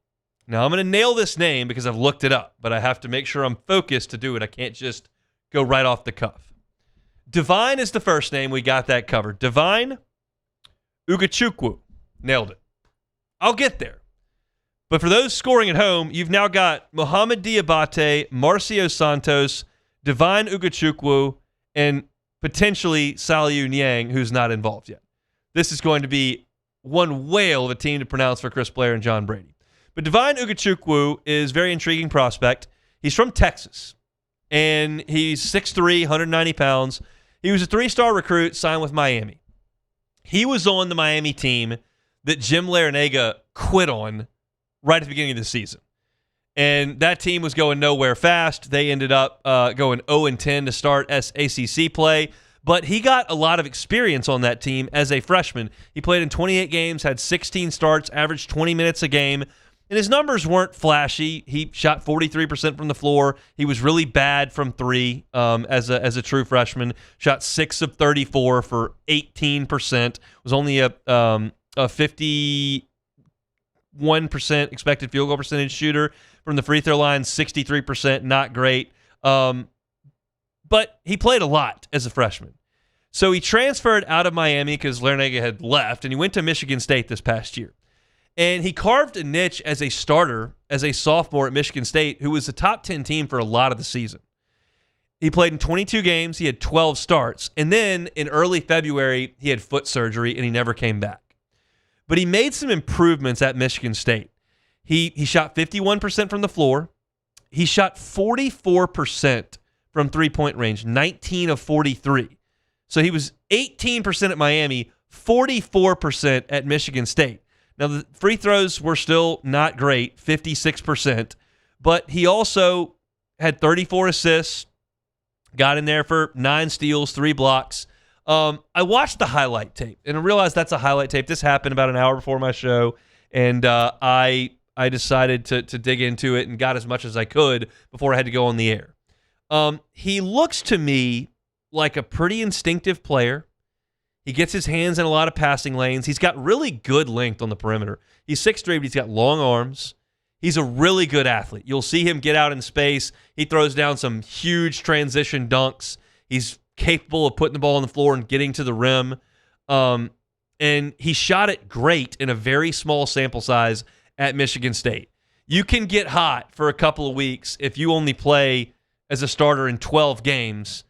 Now, I'm going to nail this name because I've looked it up, but I have to make sure I'm focused to do it. I can't just go right off the cuff. Divine is the first name. We got that covered. Divine Ugachukwu. Nailed it. I'll get there. But for those scoring at home, you've now got Mohamed Diabate, Marcio Santos, Divine Ugachukwu, and potentially Saliu Niang, who's not involved yet. This is going to be one whale of a team to pronounce for Chris Blair and John Brady. But Divine Ugachukwu is a very intriguing prospect. He's from Texas, and he's 6'3", 190 pounds. He was a 3-star recruit, signed with Miami. He was on the Miami team that Jim Larinaga quit on right at the beginning of the season. And that team was going nowhere fast. They ended up going 0-10 to start ACC play. But he got a lot of experience on that team as a freshman. He played in 28 games, had 16 starts, averaged 20 minutes a game. And his numbers weren't flashy. He shot 43% from the floor. He was really bad from 3 as a true freshman. Shot 6 of 34 for 18%. Was only a 51% expected field goal percentage shooter from the free throw line. 63%, not great. But he played a lot as a freshman. So he transferred out of Miami because Larinaga had left, and he went to Michigan State this past year. And he carved a niche as a starter, as a sophomore at Michigan State, who was a top 10 team for a lot of the season. He played in 22 games. He had 12 starts. And then in early February, he had foot surgery, and he never came back. But he made some improvements at Michigan State. He shot 51% from the floor. He shot 44% from three-point range, 19 of 43. So he was 18% at Miami, 44% at Michigan State. Now, the free throws were still not great, 56%, but he also had 34 assists, got in there for 9 steals, 3 blocks. I watched the highlight tape, and I realized that's a highlight tape. This happened about an hour before my show, and I decided to dig into it and got as much as I could before I had to go on the air. He looks to me like a pretty instinctive player. He gets his hands in a lot of passing lanes. He's got really good length on the perimeter. He's 6'3", but he's got long arms. He's a really good athlete. You'll see him get out in space. He throws down some huge transition dunks. He's capable of putting the ball on the floor and getting to the rim. And he shot it great in a very small sample size at Michigan State. You can get hot for a couple of weeks if you only play as a starter in 12 games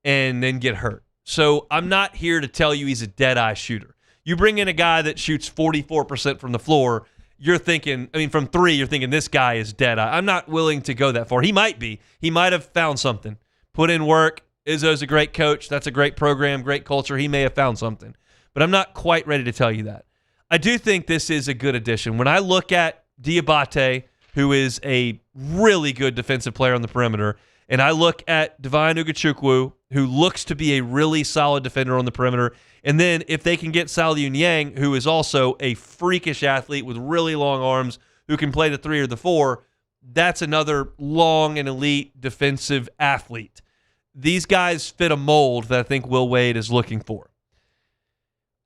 and then get hurt. So I'm not here to tell you he's a dead-eye shooter. You bring in a guy that shoots 44% from the floor, you're thinking, from 3, you're thinking this guy is dead-eye. I'm not willing to go that far. He might be. He might have found something. Put in work. Izzo's a great coach. That's a great program, great culture. He may have found something. But I'm not quite ready to tell you that. I do think this is a good addition. When I look at Diabate, who is a really good defensive player on the perimeter, and I look at Divine Ugachukwu, who looks to be a really solid defender on the perimeter, and then if they can get Saliu Niang, who is also a freakish athlete with really long arms, who can play the 3 or the 4, that's another long and elite defensive athlete. These guys fit a mold that I think Will Wade is looking for.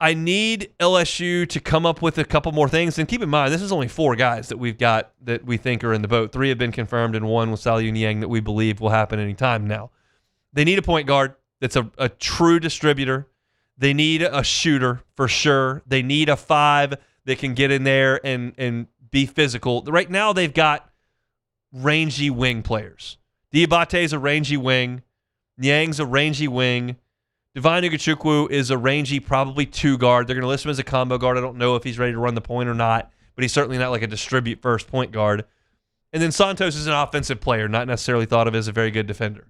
I need LSU to come up with a couple more things. And keep in mind, this is only 4 guys that we've got that we think are in the boat. 3 have been confirmed, and 1 with Saliu Niang that we believe will happen any time now. They need a point guard that's a true distributor. They need a shooter for sure. They need a 5 that can get in there and be physical. Right now, they've got rangy wing players. Diabate's a rangy wing. Niang's a rangy wing. Divine Ugachukwu is a rangy, probably 2 guard. They're going to list him as a combo guard. I don't know if he's ready to run the point or not, but he's certainly not like a distribute first point guard. And then Santos is an offensive player, not necessarily thought of as a very good defender.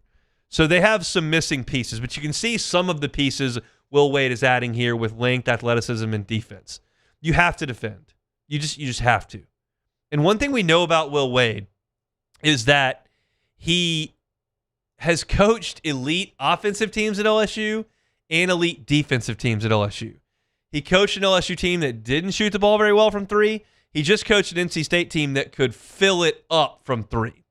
So they have some missing pieces, but you can see some of the pieces Will Wade is adding here with length, athleticism, and defense. You have to defend. You just have to. And one thing we know about Will Wade is that he has coached elite offensive teams at LSU and elite defensive teams at LSU. He coached an LSU team that didn't shoot the ball very well from 3. He just coached an NC State team that could fill it up from 3.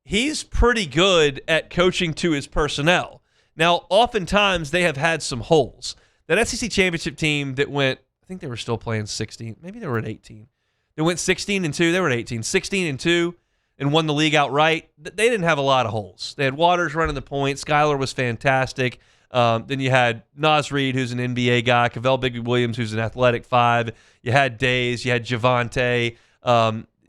He's pretty good at coaching to his personnel. Now, oftentimes they have had some holes. That SEC championship team that went, I think they were still playing 16. Maybe they were at 18. They went 16-2. They were at 18. 16-2 and won the league outright. They didn't have a lot of holes. They had Waters running the point. Skylar was fantastic. Then you had Naz Reid, who's an NBA guy. Cavell Bigby-Williams, who's an athletic 5. You had Days. You had Javante.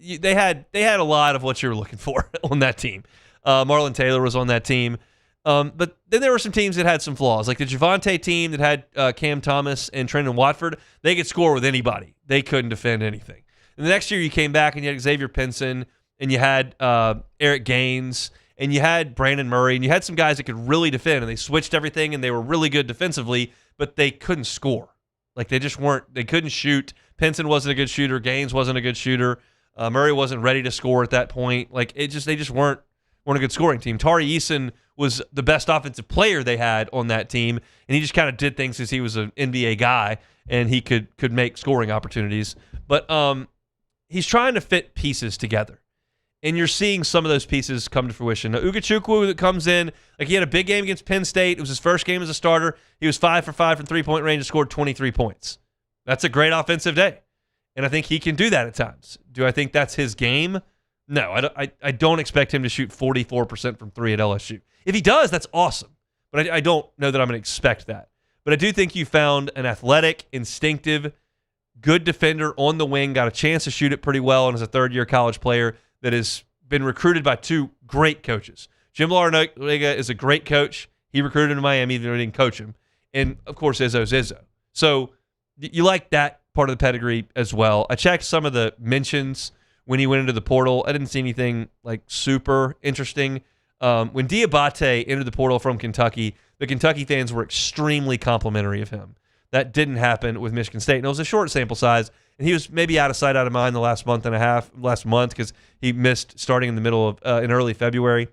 They had a lot of what you were looking for on that team. Marlon Taylor was on that team. But then there were some teams that had some flaws. Like the Javante team that had Cam Thomas and Trendon Watford. They could score with anybody. They couldn't defend anything. And the next year you came back and you had Xavier Pinson, and you had Eric Gaines, and you had Brandon Murray, and you had some guys that could really defend, and they switched everything, and they were really good defensively, but they couldn't score. Like they just weren't. They couldn't shoot. Pinson wasn't a good shooter. Gaines wasn't a good shooter. Murray wasn't ready to score at that point. Like they just weren't a good scoring team. Tari Eason was the best offensive player they had on that team, and he just kind of did things because he was an NBA guy, and he could make scoring opportunities. But he's trying to fit pieces together. And you're seeing some of those pieces come to fruition. Now, Ugachukwu that comes in, like he had a big game against Penn State. It was his first game as a starter. He was 5 for 5 from three-point range and scored 23 points. That's a great offensive day. And I think he can do that at times. Do I think that's his game? No, I don't expect him to shoot 44% from 3 at LSU. If he does, that's awesome. But I don't know that I'm going to expect that. But I do think you found an athletic, instinctive good defender on the wing, got a chance to shoot it pretty well, and is a third-year college player that has been recruited by two great coaches. Jim Larrañaga is a great coach. He recruited him to Miami, even though he didn't coach him. And, of course, Izzo's Izzo. So you like that part of the pedigree as well. I checked some of the mentions when he went into the portal. I didn't see anything like super interesting. When Diabate entered the portal from Kentucky, the Kentucky fans were extremely complimentary of him. That didn't happen with Michigan State. And it was a short sample size, and he was maybe out of sight, out of mind the last month, because he missed starting in the middle of in early February.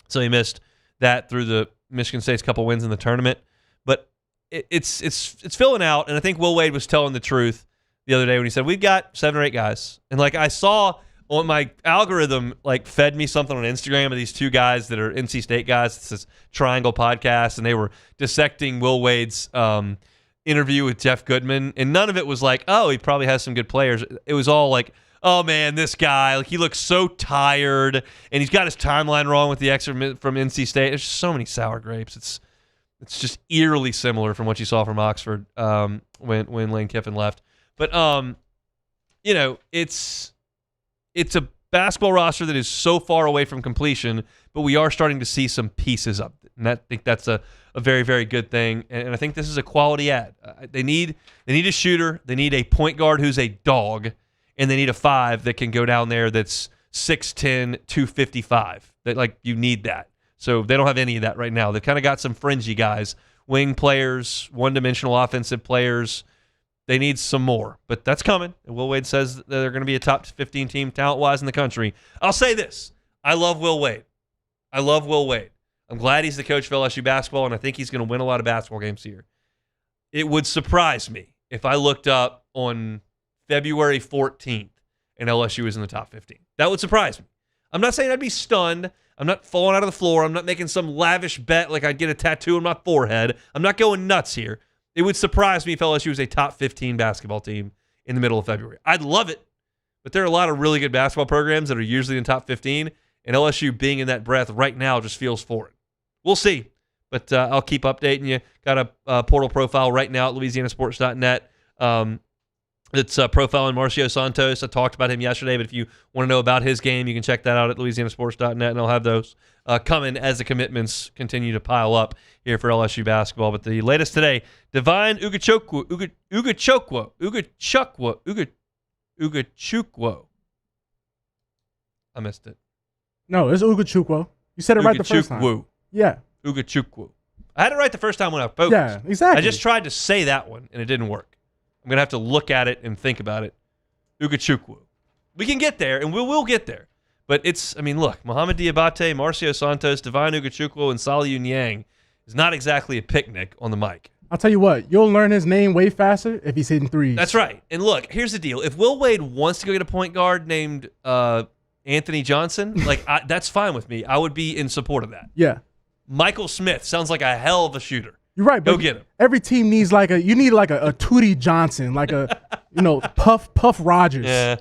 So he missed that through the Michigan State's couple wins in the tournament. But it's filling out, and I think Will Wade was telling the truth the other day when he said, we've got 7 or 8 guys. And like I saw on my algorithm, like fed me something on Instagram of these 2 guys that are NC State guys. It's this Triangle podcast, and they were dissecting Will Wade's interview with Jeff Goodman, and none of it was like, oh, he probably has some good players. It was all like, oh man, this guy, like he looks so tired, and he's got his timeline wrong with the extra from NC State. There's just so many sour grapes. It's just eerily similar from what you saw from Oxford when Lane Kiffin left. But it's a basketball roster that is so far away from completion, but we are starting to see some pieces of it, and I think that's a very, very good thing. And I think this is a quality ad. They need a shooter. They need a point guard who's a dog, and they need a 5 that can go down there that's 6'10", 255. You need that. So they don't have any of that right now. They've kind of got some fringy guys, wing players, one-dimensional offensive players. They need some more, but that's coming. And Will Wade says that they're going to be a top 15 team talent-wise in the country. I'll say this. I love Will Wade. I'm glad he's the coach of LSU basketball, and I think he's going to win a lot of basketball games here. It would surprise me if I looked up on February 14th and LSU was in the top 15. That would surprise me. I'm not saying I'd be stunned. I'm not falling out of the floor. I'm not making some lavish bet like I'd get a tattoo on my forehead. I'm not going nuts here. It would surprise me if LSU was a top 15 basketball team in the middle of February. I'd love it, but there are a lot of really good basketball programs that are usually in the top 15, and LSU being in that breath right now just feels foreign. We'll see, but I'll keep updating you. Got a portal profile right now at louisianasports.net. It's profiling Marcio Santos. I talked about him yesterday, but if you want to know about his game, you can check that out at louisianasports.net, and I'll have those coming as the commitments continue to pile up here for LSU basketball. But the latest today, Divine Ugachukwu. I missed it. No, it's Ugachukwu. You said it right the first time. Yeah. Ugachukwu. I had it right the first time when I focused. Yeah, exactly. I just tried to say that one, and it didn't work. I'm going to have to look at it and think about it. Ugachukwu. We can get there, and we will get there. But look, Mohamed Diabate, Marcio Santos, Divine Ugachukwu, and Saliu Niang is not exactly a picnic on the mic. I'll tell you what, you'll learn his name way faster if he's hitting threes. That's right. And look, here's the deal. If Will Wade wants to go get a point guard named Anthony Johnson, that's fine with me. I would be in support of that. Yeah. Michael Smith sounds like a hell of a shooter. You're right. Go get him. Every team needs a Tootie Johnson, Puff Rogers. Yeah.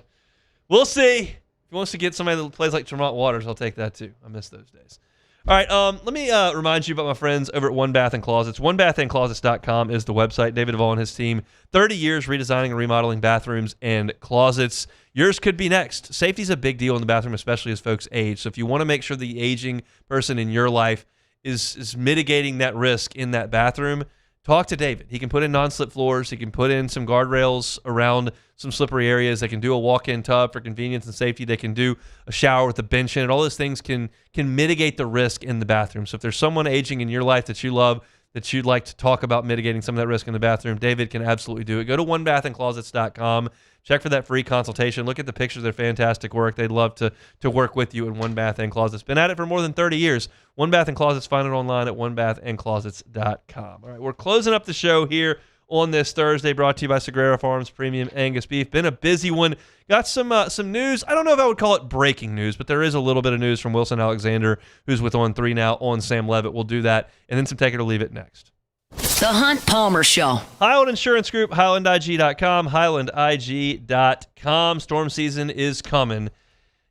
We'll see. If he wants to get somebody that plays like Tremont Waters, I'll take that too. I miss those days. All right, let me remind you about my friends over at One Bath & Closets. OneBathAndClosets.com is the website. David Duvall and his team, 30 years redesigning and remodeling bathrooms and closets. Yours could be next. Safety is a big deal in the bathroom, especially as folks age. So if you want to make sure the aging person in your life is mitigating that risk in that bathroom, talk to David. He can put in non-slip floors. He can put in some guardrails around some slippery areas. They can do a walk-in tub for convenience and safety. They can do a shower with a bench in it. All those things can mitigate the risk in the bathroom. So if there's someone aging in your life that you love, that you'd like to talk about mitigating some of that risk in the bathroom, David can absolutely do it. Go to onebathandclosets.com. Check for that free consultation. Look at the pictures. They're fantastic work. They'd love to work with you in One Bath & Closets. Been at it for more than 30 years. One Bath & Closets. Find it online at onebathandclosets.com. All right, we're closing up the show here on this Thursday, brought to you by Sagrera Farms Premium Angus Beef. Been a busy one. Got some news. I don't know if I would call it breaking news, but there is a little bit of news from Wilson Alexander, who's with On 3 now, on Sam Levitt. We'll do that, and then some Take It or Leave It next. The Hunt Palmer Show. Highland Insurance Group, HighlandIG.com, HighlandIG.com. Storm season is coming.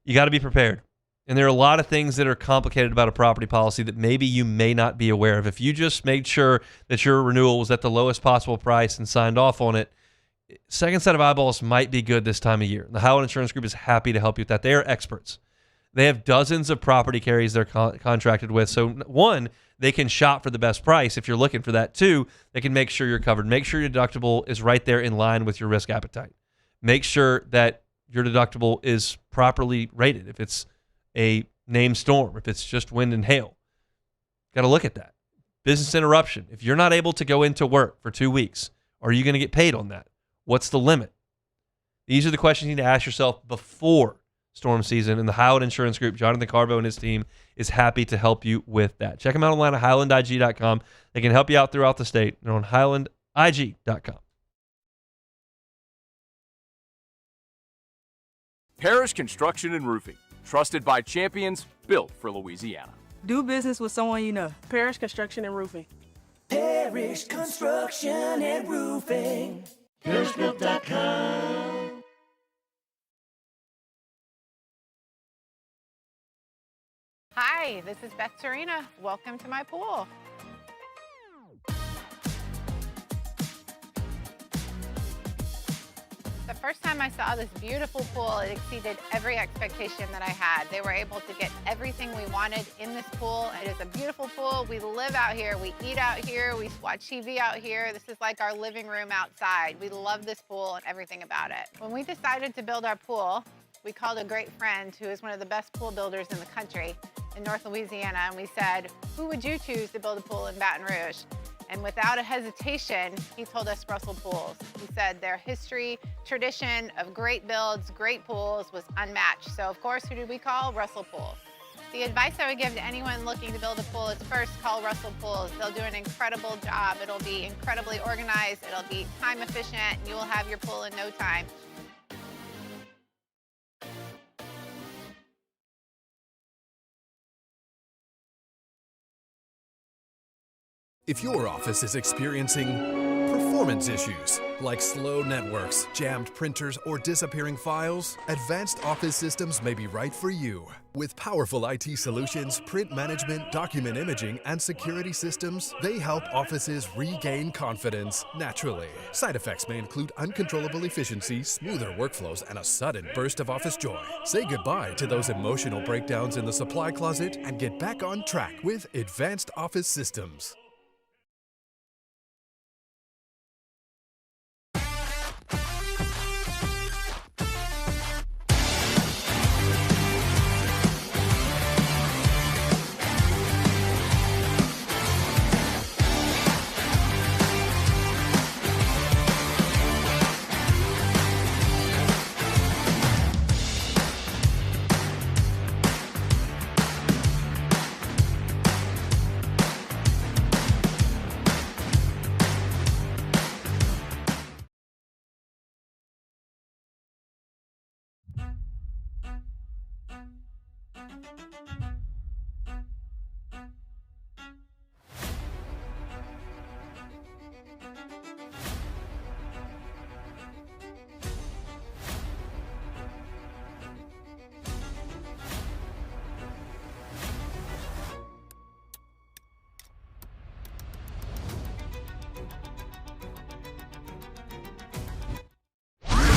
You got to be prepared. And there are a lot of things that are complicated about a property policy that maybe you may not be aware of. If you just made sure that your renewal was at the lowest possible price and signed off on it, second set of eyeballs might be good this time of year. The Highland Insurance Group is happy to help you with that. They are experts. They have dozens of property carriers they're contracted with. So, one, they can shop for the best price if you're looking for that. Two, they can make sure you're covered. Make sure your deductible is right there in line with your risk appetite. Make sure that your deductible is properly rated. If it's a named storm, if it's just wind and hail, got to look at that. Business interruption. If you're not able to go into work for 2 weeks, are you going to get paid on that? What's the limit? These are the questions you need to ask yourself before storm season, and the Highland Insurance Group, Jonathan Carbo and his team, is happy to help you with that. Check them out online at highlandig.com. They can help you out throughout the state. They're on highlandig.com. Parrish Construction and Roofing, trusted by champions, built for Louisiana. Do business with someone you know. Parrish Construction and Roofing. Parrish Construction and Roofing. ParrishBuilt.com. Hi, this is Beth Serena. Welcome to my pool. The first time I saw this beautiful pool, it exceeded every expectation that I had. They were able to get everything we wanted in this pool. It is a beautiful pool. We live out here, we eat out here, we watch TV out here. This is like our living room outside. We love this pool and everything about it. When we decided to build our pool, we called a great friend who is one of the best pool builders in the country in North Louisiana, and we said, who would you choose to build a pool in Baton Rouge? And without a hesitation, he told us Russell Pools. He said their history, tradition of great builds, great pools was unmatched. So of course, who did we call? Russell Pools. The advice I would give to anyone looking to build a pool is first call Russell Pools. They'll do an incredible job. It'll be incredibly organized. It'll be time efficient. And you will have your pool in no time. If your office is experiencing performance issues like slow networks, jammed printers, or disappearing files, Advanced Office Systems may be right for you. With powerful IT solutions, print management, document imaging, and security systems, they help offices regain confidence naturally. Side effects may include uncontrollable efficiency, smoother workflows, and a sudden burst of office joy. Say goodbye to those emotional breakdowns in the supply closet and get back on track with Advanced Office Systems.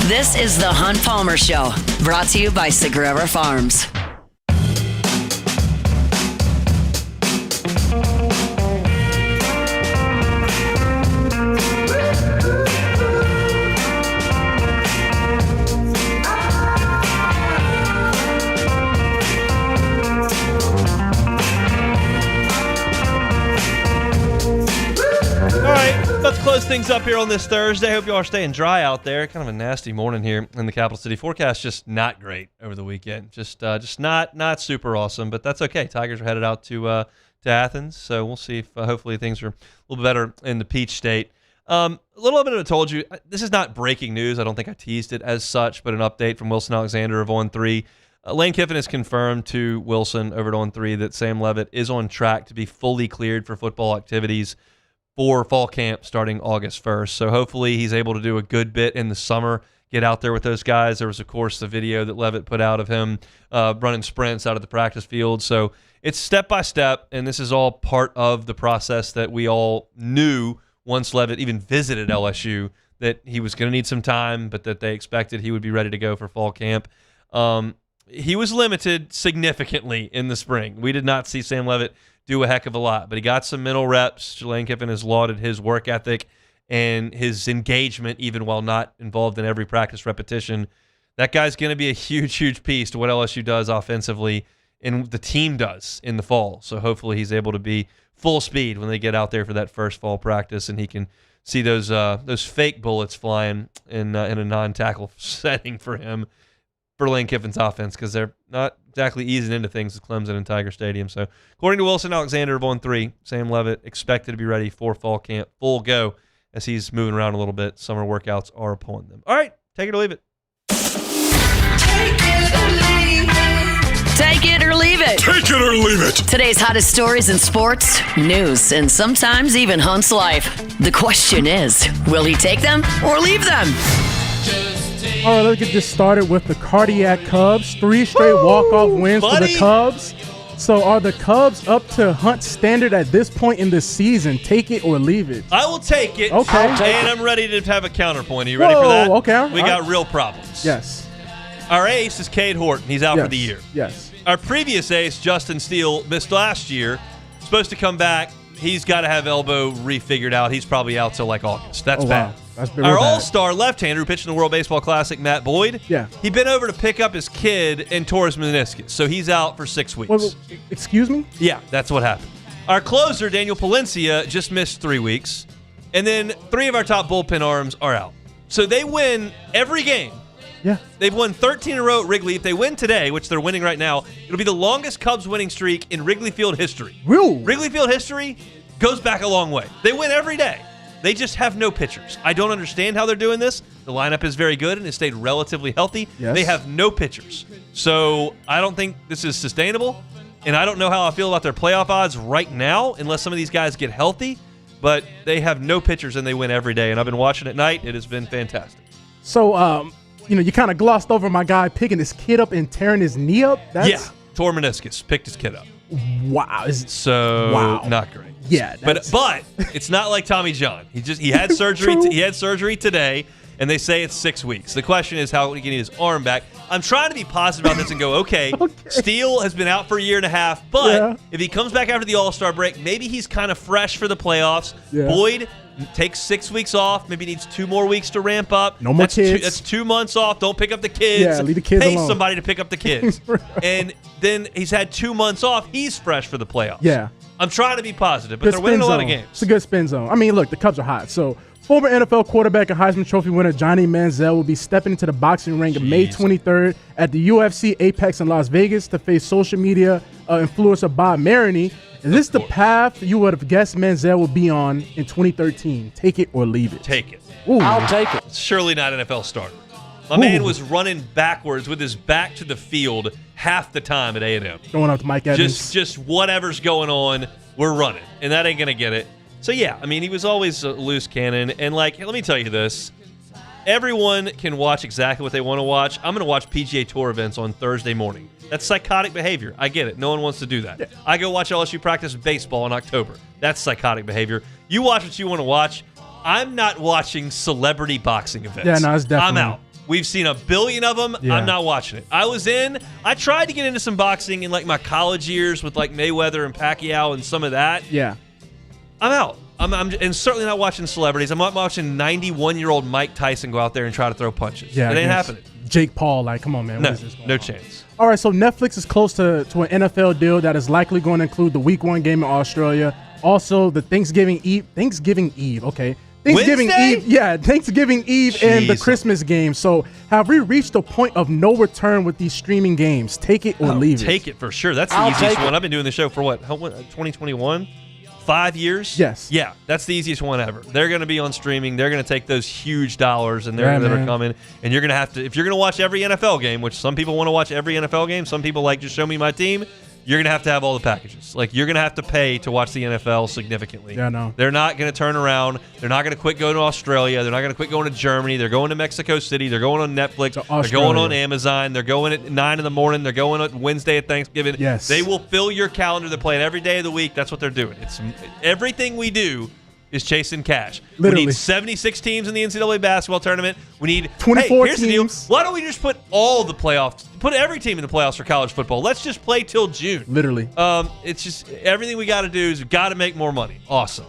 This is the Hunt Palmer Show, brought to you by Sagrera Farms. Let's close things up here on this Thursday. Hope you all are staying dry out there. Kind of a nasty morning here in the capital city. Forecast just not great over the weekend. Just not super awesome, but that's okay. Tigers are headed out to Athens, so we'll see if hopefully things are a little bit better in the Peach State. A little bit of it told you. This is not breaking news. I don't think I teased it as such, but an update from Wilson Alexander of On 3. Lane Kiffin has confirmed to Wilson over at On 3 that Sam Levitt is on track to be fully cleared for football activities for fall camp starting August 1st. So hopefully he's able to do a good bit in the summer, get out there with those guys. There was, of course, the video that Levitt put out of him running sprints out of the practice field. So it's step by step, and this is all part of the process that we all knew once Levitt even visited LSU that he was going to need some time, but that they expected he would be ready to go for fall camp. He was limited significantly in the spring. We did not see Sam Leavitt do a heck of a lot, but he got some mental reps. Lane Kiffin has lauded his work ethic and his engagement, even while not involved in every practice repetition. That guy's going to be a huge, huge piece to what LSU does offensively and the team does in the fall. So hopefully he's able to be full speed when they get out there for that first fall practice, and he can see those fake bullets flying in a non-tackle setting for him, for Lane Kiffin's offense, because they're not exactly easing into things with Clemson and Tiger Stadium. So according to Wilson Alexander of On3, Sam Leavitt expected to be ready for fall camp, full go, as he's moving around a little bit. Summer workouts are upon them. All right, take it or leave it. Take it or leave it. Take it or leave it. Today's hottest stories in sports, news, and sometimes even Hunt's life. The question is, will he take them or leave them? All right, let's get this started with the Cardiac Cubs. 3 straight walk-off wins for the Cubs. So are the Cubs up to Hunt's standard at this point in the season? Take it or leave it? I will take it. Okay. And I'm ready to have a counterpoint. Are you ready for that? Okay. We got real problems. Yes. Our ace is Cade Horton. He's out for the year. Yes. Our previous ace, Justin Steele, missed last year. Supposed to come back. He's got to have elbow refigured out. He's probably out till like August. That's bad. Wow. That's Our all-star left-hander who pitched in the World Baseball Classic, Matt Boyd. Yeah. He been over to pick up his kid and tore his meniscus, so he's out for 6 weeks. Wait, excuse me? Yeah, that's what happened. Our closer, Daniel Palencia, just missed 3 weeks. And then 3 of our top bullpen arms are out. So they win every game. Yeah. They've won 13 in a row at Wrigley. If they win today, which they're winning right now, it'll be the longest Cubs winning streak in Wrigley Field history. Really? Wrigley Field history goes back a long way. They win every day. They just have no pitchers. I don't understand how they're doing this. The lineup is very good and has stayed relatively healthy. Yes. They have no pitchers. So I don't think this is sustainable, and I don't know how I feel about their playoff odds right now unless some of these guys get healthy, but they have no pitchers and they win every day, and I've been watching at night. It has been fantastic. So, you kind of glossed over my guy picking his kid up and tearing his knee up? Tore meniscus, picked his kid up. Wow. Not great. Yeah, but it's not like Tommy John. He had surgery. He had surgery today, and they say it's 6 weeks. The question is how he can get his arm back. I'm trying to be positive about this and go, okay. Steele has been out for a year and a half, but if he comes back after the All-Star break, maybe he's kind of fresh for the playoffs. Yeah. Boyd takes 6 weeks off. Maybe needs 2 more weeks to ramp up. No more kids. That's 2 months off. Don't pick up the kids. Yeah, leave the kids Pay alone. somebody to pick up the kids. And then he's had 2 months off. He's fresh for the playoffs. Yeah. I'm trying to be positive, but they're winning a lot of games. It's a good spin zone. I mean, look, the Cubs are hot. So, former NFL quarterback and Heisman Trophy winner Johnny Manziel will be stepping into the boxing ring on May 23rd at the UFC Apex in Las Vegas to face social media influencer Bob Maroney. Is this the path you would have guessed Manziel will be on in 2013? Take it or leave it? Take it. Ooh. I'll take it. It's surely not NFL starter. My man was running backwards with his back to the field half the time at A&M. Going up to Mike Evans. Just whatever's going on, we're running. And that ain't going to get it. So, yeah, I mean, he was always a loose cannon. And, let me tell you this. Everyone can watch exactly what they want to watch. I'm going to watch PGA Tour events on Thursday morning. That's psychotic behavior. I get it. No one wants to do that. Yeah. I go watch LSU practice baseball in October. That's psychotic behavior. You watch what you want to watch. I'm not watching celebrity boxing events. Yeah, no, it's definitely. I'm out. We've seen a billion of them. Yeah. I'm not watching it. I tried to get into some boxing in my college years with Mayweather and Pacquiao and some of that. Yeah. I'm out. I'm and certainly not watching celebrities. I'm not watching 91-year-old Mike Tyson go out there and try to throw punches. Yeah, it ain't happening. Jake Paul, come on, man. No, what is this going no on? chance. All right, so Netflix is close to an NFL deal that is likely going to include the Week 1 game in Australia. Also, the Thanksgiving Eve, okay. Thanksgiving Wednesday? Eve, yeah, Thanksgiving Eve and the Christmas game. So, have we reached a point of no return with these streaming games? Take it or leave it? Take it for sure. That's the easiest one. I've been doing the show for 2021? 5 years? Yes. Yeah, that's the easiest one ever. They're going to be on streaming. They're going to take those huge dollars and that are coming. And you're going to have to, if you're going to watch every NFL game, which some people want to watch every NFL game, some people just show me my team. You're going to have all the packages. You're going to have to pay to watch the NFL significantly. Yeah, no. They're not going to turn around. They're not going to quit going to Australia. They're not going to quit going to Germany. They're going to Mexico City. They're going on Netflix. They're going on Amazon. They're going at 9 in the morning. They're going on Wednesday at Thanksgiving. Yes. They will fill your calendar. They're playing every day of the week. That's what they're doing. It's everything we do is chasing cash. Literally. We need 76 teams in the NCAA basketball tournament. We need 24 here's teams. The deal. Why don't we just put all the playoffs, put every team in the playoffs for college football? Let's just play till June. Literally. It's just everything we got to do is we got to make more money. Awesome.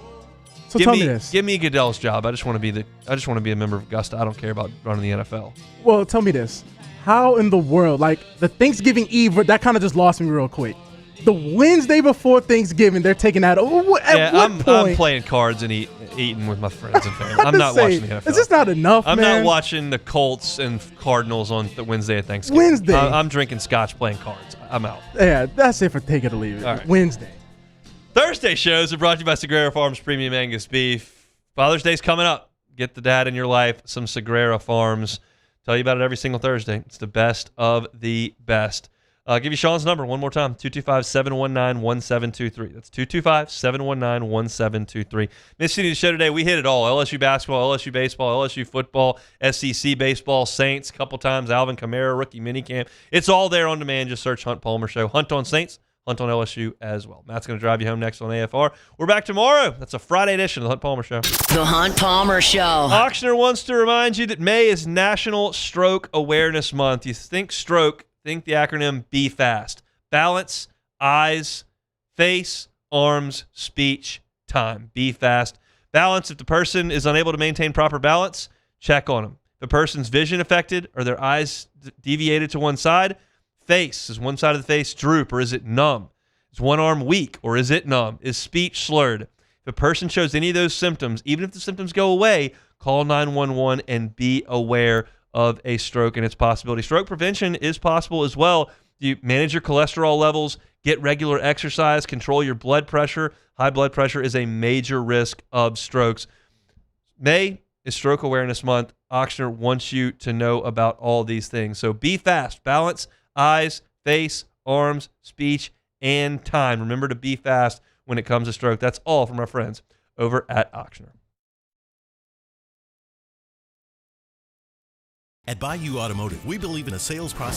So tell me this. Give me Goodell's job. I just want to be a member of Augusta. I don't care about running the NFL. Well, tell me this. How in the world, like the Thanksgiving Eve, that kind of just lost me real quick. The Wednesday before Thanksgiving, they're taking out. At what point? I'm playing cards and eating with my friends and family. I'm not watching the NFL. It's just not enough, I'm man. not watching the Colts and Cardinals on the Wednesday of Thanksgiving. Wednesday. I'm drinking scotch, playing cards. I'm out. Yeah, that's it for take it or leave it. All right. Wednesday. Thursday shows are brought to you by Sagrera Farms Premium Angus Beef. Father's Day's coming up. Get the dad in your life some Sagrera Farms. Tell you about it every single Thursday. It's the best of the best. I'll give you Sean's number one more time, 225-719-1723. That's 225-719-1723. Missing the show today, we hit it all. LSU basketball, LSU baseball, LSU football, SEC baseball, Saints, a couple times, Alvin Kamara, rookie minicamp. It's all there on demand. Just search Hunt Palmer Show. Hunt on Saints, Hunt on LSU as well. Matt's going to drive you home next on AFR. We're back tomorrow. That's a Friday edition of the Hunt Palmer Show. The Hunt Palmer Show. Auctioner wants to remind you that May is National Stroke Awareness Month. You think stroke, think the acronym Be Fast. Balance, eyes, face, arms, speech, time. Be fast. Balance, if the person is unable to maintain proper balance, check on them. If a person's vision affected or their eyes deviated to one side, face, is one side of the face droop or is it numb? Is one arm weak or is it numb? Is speech slurred? If a person shows any of those symptoms, even if the symptoms go away, call 911 and be aware of a stroke and its possibility. Stroke prevention is possible as well. You manage your cholesterol levels, get regular exercise, control your blood pressure. High blood pressure is a major risk of strokes. May is Stroke Awareness Month. Auctioner wants you to know about all these things. So be fast. Balance, eyes, face, arms, speech, and time. Remember to be fast when it comes to stroke. That's all from our friends over at Auctioner. At Bayou Automotive, we believe in a sales process